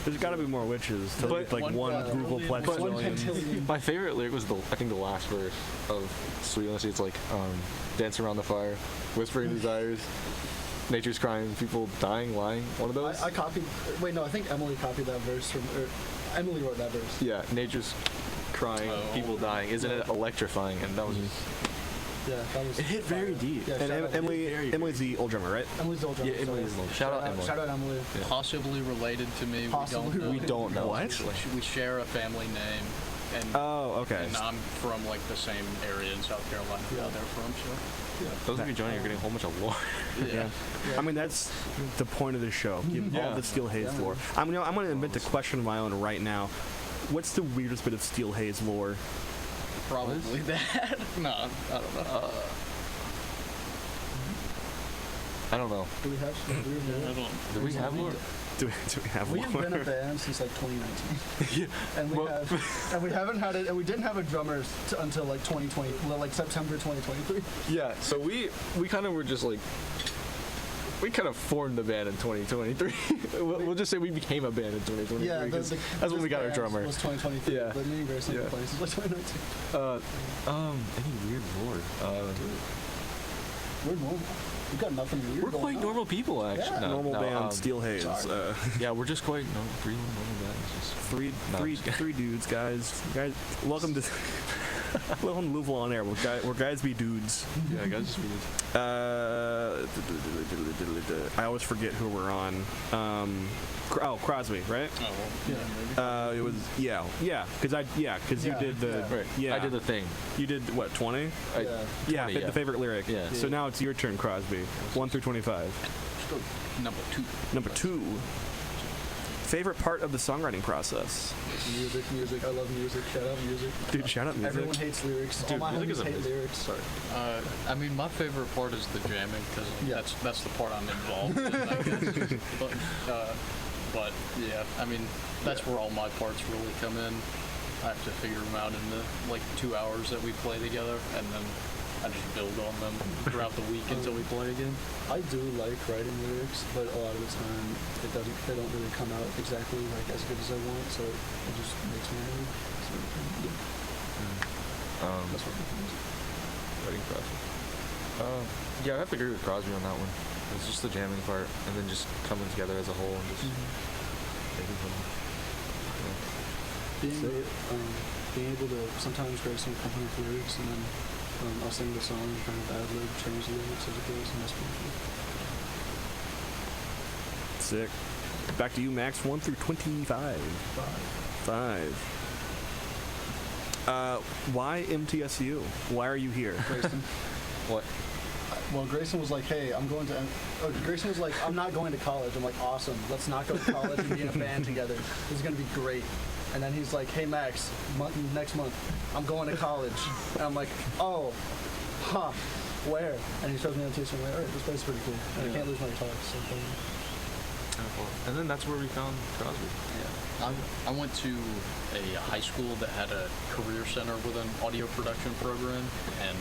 There's got to be more witches. To But- like One- one yeah, Googleplex one million. pentillion. My favorite lyric was I think the last verse of Sweet Lunacy. It's like, dancing around the fire, whispering desires, nature's crying, people dying, lying. One of those. I copied. Wait, no, I think Emily copied that verse from. Emily wrote that verse. Yeah, nature's crying, Oh. people dying. Isn't it electrifying? And that was just. Yeah, that was. It hit fire. very deep. Yeah, And shout out- Emily's the old drummer, right? Emily's the old drummer. Yeah, Emily is the old- shout out Emily. Shout out Emily. Yeah. Possibly related to me. Possibly we We don't know. What? We share a family name, and Oh, okay. and I'm from like the same area in South Carolina Yeah. that they're from. So Those of you joining are getting a whole bunch of lore. Yeah. I mean, that's the point of this show. Give all Yeah. the Steel Haze Yeah. lore. I'm going to invent a question of my own right now. What's the weirdest bit of Steel Haze lore? probably that. No, I don't know. I don't know. Do we have some weird I lore? don't. Do we have lore? Do we have We have been a lore? band since like 2019, and Well- we haven't had it, and we didn't have a drummer until like 2020, well, like September 2023. Yeah, so we kind of were just like, we kind of formed the band in 2023. we'll just say we became a band in 2023. Yeah, because that's when we got our drummer. Was 2023. Yeah. But me and Grayson Yeah. were playing since like 2019. Any weird lore? We're normal. We've got nothing weird. We're going quite on. normal people, actually. Yeah. Normal band, Steel Haze. sorry. Yeah, we're just quite three normal bands. Just Three dudes, guys. Welcome to welcome to LUVOL on Air. We're guys be dudes. yeah, guys, just weird. I always forget who we're on. Crosby, right? Oh, well, Yeah. It was because you Yeah, did the yeah. Right. yeah. I did the thing. You did what 20? I, Yeah. Yeah, 20, the favorite lyric. Yeah. So now it's your turn, Crosby. 1 through 25. number 2. Number 2. Favorite part of the songwriting process. Music. I love music. Shout out music. Dude, shout out music. Everyone hates lyrics. Dude, All my music homies is hate amazing. lyrics. Sorry. I mean, my favorite part is the jamming because Yeah. that's the part I'm involved in, I guess. But yeah, I mean, that's where all my parts really come in. I have to figure them out in the like 2 hours that we play together, and then I just build on them throughout the week until we play again. I do like writing lyrics, but a lot of the time they don't really come out exactly like as good as I want, so it just makes me annoyed. So, yeah, that's what happens. writing process. Yeah, I have to agree with Crosby on that one. It's just the jamming part, and then just coming together as a whole and just making something. Being able to sometimes Grayson will come with lyrics and then I'll sing the song and kind of ad lib, change the lyrics as it goes, and that's pretty cool. Sick. Back to you, Max. 1 through 25. 5. Why MTSU? Why are you here? Grayson. What? Well, Grayson was like, hey, Grayson was like, I'm not going to college. I'm like, awesome. Let's not go to college and be in a band together. This is going to be great. And then he's like, hey, Max, next month, I'm going to college. And I'm like, oh, huh, where? And he shows me on TSU. I'm like, all right, this place is pretty cool. And I can't lose my guitar. So, And then that's where we found Crosby. Yeah. I went to a high school that had a career center with an audio production program, and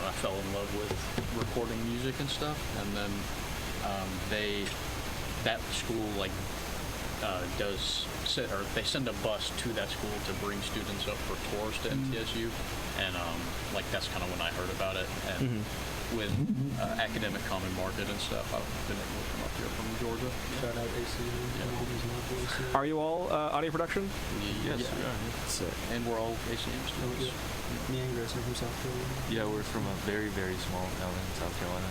I fell in love with recording music and stuff. And then that school they send a bus to that school to bring students up for tours to MTSU, and that's kind of when I heard about it. And with academic common market and stuff, I've been able to come up here from Georgia. shout out ACU. Are you all audio production? Yes, Yeah. we are. Sick. And we're all ACM students. Me and Grayson from South Carolina. Yeah, we're from a very, very small town in South Carolina.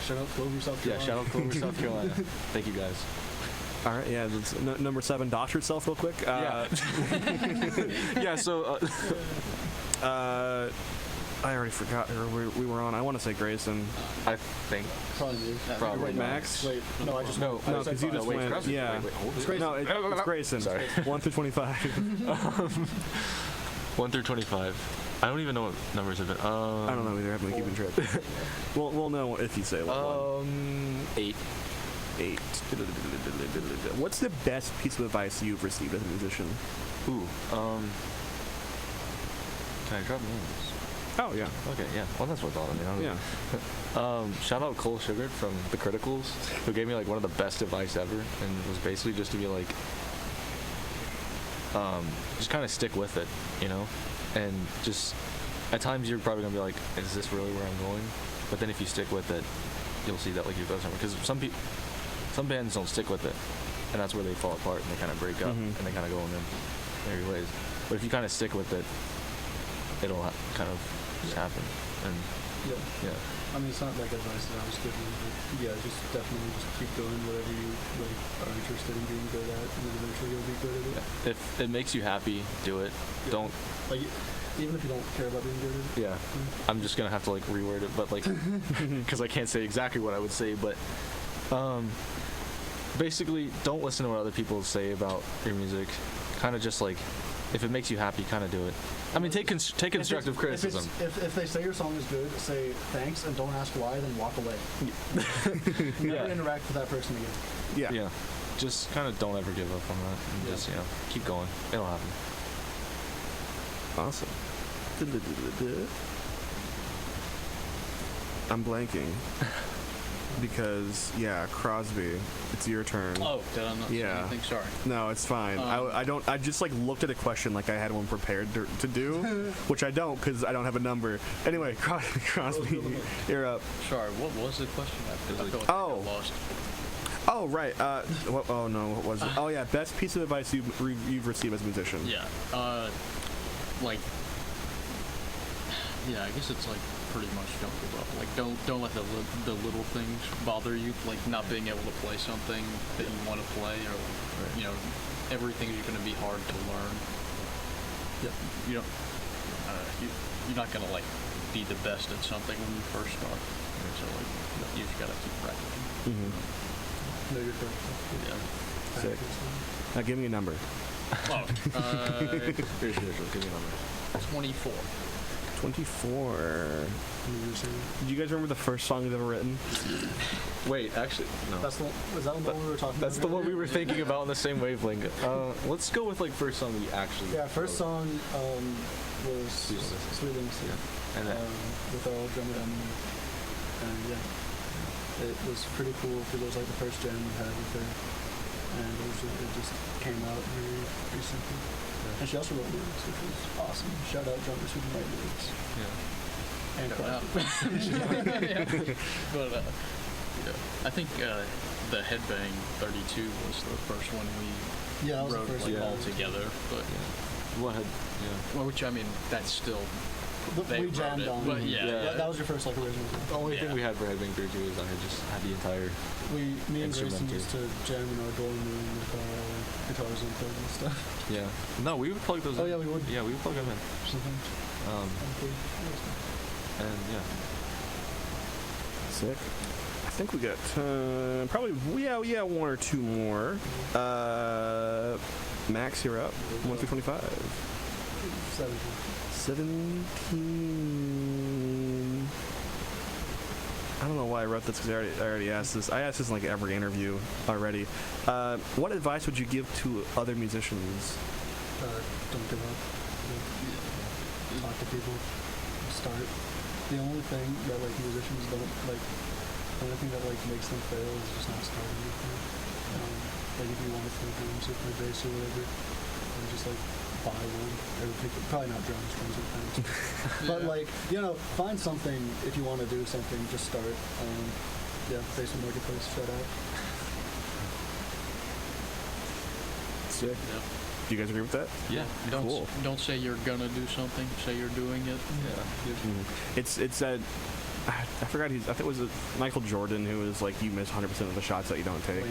Shout out Clover, South Yeah, Carolina. shout out Clover, South Carolina. Thank you guys. All right, yeah. Number 7, dox yourself real quick. Yeah, so I already forgot who we were on. I want to say Grayson. I think Probably me. Probably Wait, Max? Wait, no, I just... No, No, I said because you five. just wait, went. Crosby. Yeah. Wait, hold It's on. Grayson. No, it's Grayson. Sorry. 1 through 25. 1 through 25. I don't even know what numbers have been. I don't know either. I haven't been keeping track. We'll know if you say one. 8. 8. What's the best piece of advice you've received as a musician? Ooh. Can I drop names? Oh yeah. Okay, yeah. Well, that's what I thought of me. Yeah. Shout out Cole Sugard from The Criticals, who gave me one of the best advice ever, and was basically just to be just kind of stick with it, and just at times you're probably gonna be like, is this really where I'm going? But then if you stick with it, you'll see that you're going somewhere. Because some bands don't stick with it, and that's where they fall apart and they kind of break up and they kind of go in their ways. But if you kind of stick with it, it'll kind of just happen. And Yeah. yeah. I mean, it's not like advice that I was giving, but yeah, just definitely just keep doing whatever you are interested in being good at, and then eventually you'll be good at it. Yeah. If it makes you happy, do it. Yeah. Don't. Even if you don't care about being good at it. Yeah. I'm just gonna have to reword it, but because I can't say exactly what I would say, but basically, don't listen to what other people say about your music. Kind of just if it makes you happy, kind of do it. I mean, take constructive criticism. If they say your song is good, say thanks and don't ask why, then walk away. Never Yeah. interact with that person again. Yeah. Yeah. Just kind of don't ever give up on that, and Yeah. just keep going. It'll happen. Awesome. I'm blanking. Because, Crosby, it's your turn. Oh, did I not say Yeah. anything? Sorry. No, it's fine. I just looked at a question like I had one prepared to do, which I don't because I don't have a number. Anyway, Crosby, you're up. Sorry, what was the question? I feel like Oh. I got lost. Oh, right. What was it? Oh, yeah, best piece of advice you've received as a musician. Yeah. I guess it's pretty much don't give up. Don't let the little things bother you. Not being able to play something that you want to play, or everything's going to be hard to learn. Yep. You're not going to be the best at something when you first start. So you just got to keep practicing. Mm-hmm. No, you're correct. Yeah. Sick. Now give me a number. Oh, Here's give me a number. 24. 24. You were saying? Do you guys remember the first song you've ever written? Wait, actually, no. Is that the one we were talking That's about? the one we were thinking about on the same wavelength. Let's go with first song we actually. Yeah, first wrote. song was Sweet Lips. Sweet Lips, And then, with our drummer Emily. And it was pretty cool because it was the first jam we had with her, and it just came out very recently. And she also wrote lyrics, which was awesome. Shout out drummers who can write lyrics. yeah. And But I think the Headbang 32 was the first one we yeah, that was wrote the first one. all together. But What had? Yeah. well, which I mean, that's still they We wrote jammed it, on. but That was your first original. The only thing Yeah. we had for Headbang 32 is I had just had the entire. Me and Grayson Instrumental. used to jam in our dorm room with our guitars unplugged and stuff. Yeah. No, we would plug those in. Oh yeah, we would. Yeah, we would plug them in. Something. And yeah. Sick. I think we got probably one or two more. Max, you're up. 1 through 25. 17. I don't know why I wrote this because I already asked this. I asked this in like every interview already. What advice would you give to other musicians? Don't give up. Talk to people. Start. The only thing that like musicians don't like, the only thing that like makes them fail is just not starting anything. Like if you want to play drums or play bass or whatever, just like buy one. Or probably not drums are fine. But like, find something if you want to do something, just start. Facebook Marketplace, shout out. Sick. Yep. Do you guys agree with that? Yeah. Don't say you're gonna do something. Say you're doing it. Yeah. It's that I forgot. I think it was Michael Jordan who was like, you miss 100% of the shots that you don't take.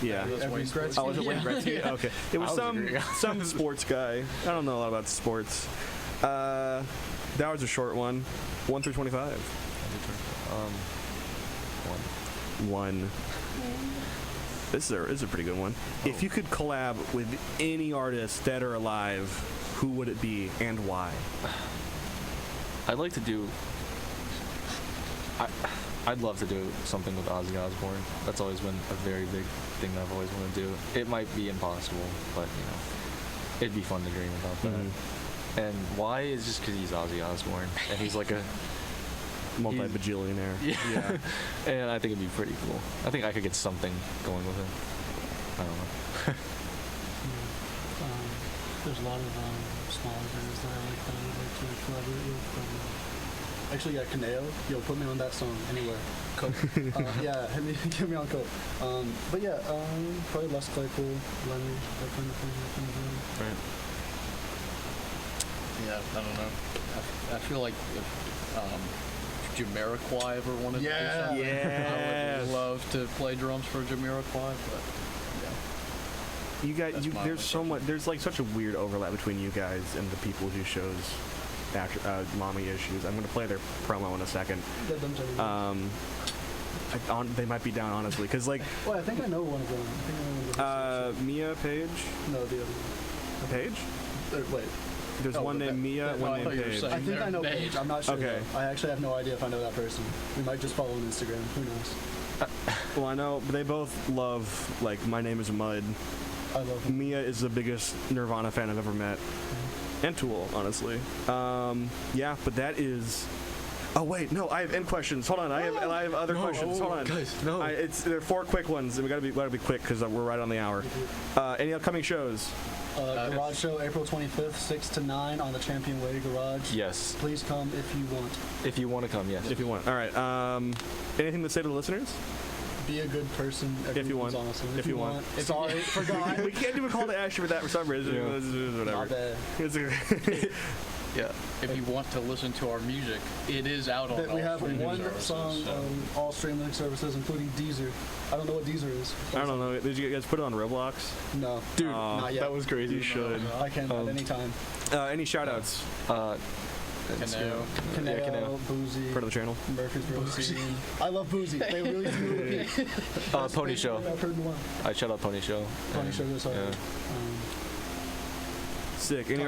Yeah. That's Every Wayne Gretzky. Oh, was it Wayne Gretzky? Yeah. Okay. It was I was some sports guy. I don't know a lot about sports. That was a short one. 1 through 25. 1. This is a pretty good one. If you could collab with any artist, dead or alive, who would it be and why? I'd like to do. I'd love to do something with Ozzy Osbourne. That's always been a very big thing that I've always wanted to do. It might be impossible, but it'd be fun to dream about that. Mm-hmm. And why is just because he's Ozzy Osbourne and he's like a multi-bajillionaire. Yeah. And I think it'd be pretty cool. I think I could get something going with him. I don't know. There's a lot of smaller bands that I like that I would like to collaborate with. Actually, yeah, Kaneo. Yo, put me on that song anywhere. Coke. Yeah, get me on Coke. But yeah, probably Les Claypool, Lenny, that kind of thing. Right. Yeah, I don't know. I feel like if Jamiroquai ever wanted to do something, I would love to play drums for Jamiroquai, but You guys, That's my there's so much. There's like such a weird overlap between you guys and the people who shows Mommy Issues. I'm gonna play their promo in a second. They might be down honestly, cause like. Well, I think I know one of them. Mia Page. No, the other one. Page. Wait. There's one named Mia, one named Page. I think I know Paige. I'm not sure. Okay. Though. I actually have no idea if I know that person. We might just follow on Instagram. Who knows? Well, I know they both love like My Name Is Mud. I love him. Mia is the biggest Nirvana fan I've ever met, and Tool, honestly. Yeah, but that is. Oh wait, no, I have end questions. Hold on, I have other questions. Hold on, guys, no. There are 4 quick ones, and we gotta be quick because we're right on the hour. Any upcoming shows? Garage show, April 25th, 6 to 9 on the Champion Way Garage. Yes. Please come if you want. If you want to come, yes. If you want. All right. Anything to say to the listeners? Be a good person. If you want. Awesome. If you want. Sorry, forgot. We can't do a call to action for that for some reason. Whatever. My bad. Yeah. if you want to listen to our music, it is out on all We have streaming one services, song so. on all streaming services, including Deezer. I don't know what Deezer is. I don't know. Did you guys put it on Roblox? No. Dude, not yet. that was crazy. You should. I can at any time. Any shout-outs? Caneo. Caneo, Boozy, Part of the channel? Murfreesboro scene. I love Boozy. They really do. Pony Show. I've heard in a while. I shout out Pony Show. Pony Show goes hard. Yeah. Sick. And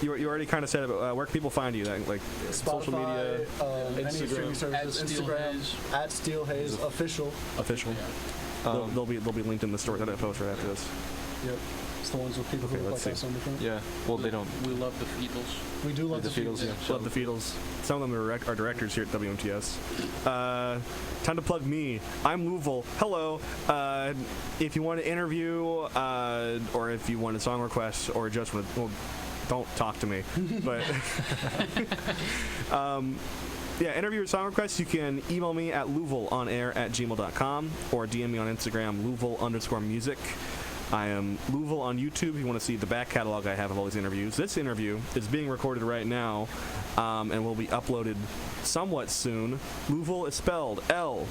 you already kind of said it, but where can people find you? Like social media? Any streaming services. Instagram at Steel Haze official. Official. They'll be linked in the story that I post right after this. Yep. It's the ones with people who look like us on the front. Yeah. Well, they don't. We love the Beatles. We do love the Beatles. Beatles. Yeah. Love the Beatles. Some of them are directors here at WMTS. Time to plug me. I'm Louisville. Hello. If you want to interview, or if you want a song request, or just want to, well, don't talk to me. But yeah, interview or song requests, you can email me at louvononair@gmail.com or DM me on Instagram, louvoil_music. I am Louisville on YouTube if you want to see the back catalog I have of all these interviews. This interview is being recorded right now and will be uploaded somewhat soon. Louisville is spelled L-U-V-O-L.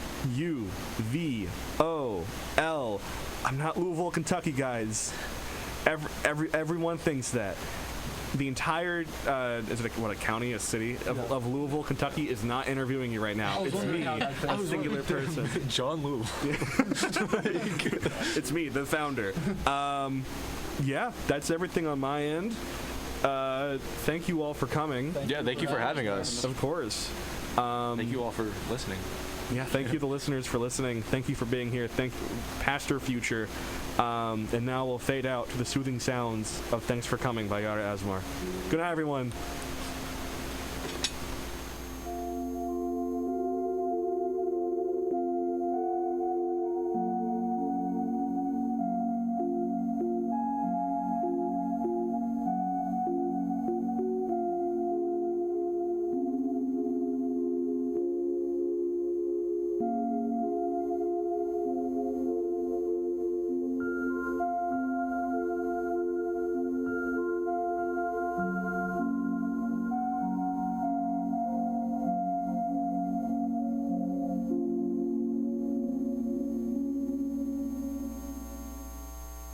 I'm not Louisville, Kentucky, guys. Everyone thinks that. The entire, is it a county, a city of Louisville, Kentucky is not interviewing you right now. It's me, a singular person. John Louisville. It's me, the founder. Yeah, that's everything on my end. Thank you all for coming. Thank you for having us. Of course. Thank you all for listening. Yeah, thank you, the listeners, for listening. Thank you for being here. Thank past or future. And now we'll fade out to the soothing sounds of Thanks for Coming by Yara Asmar. Good night, everyone.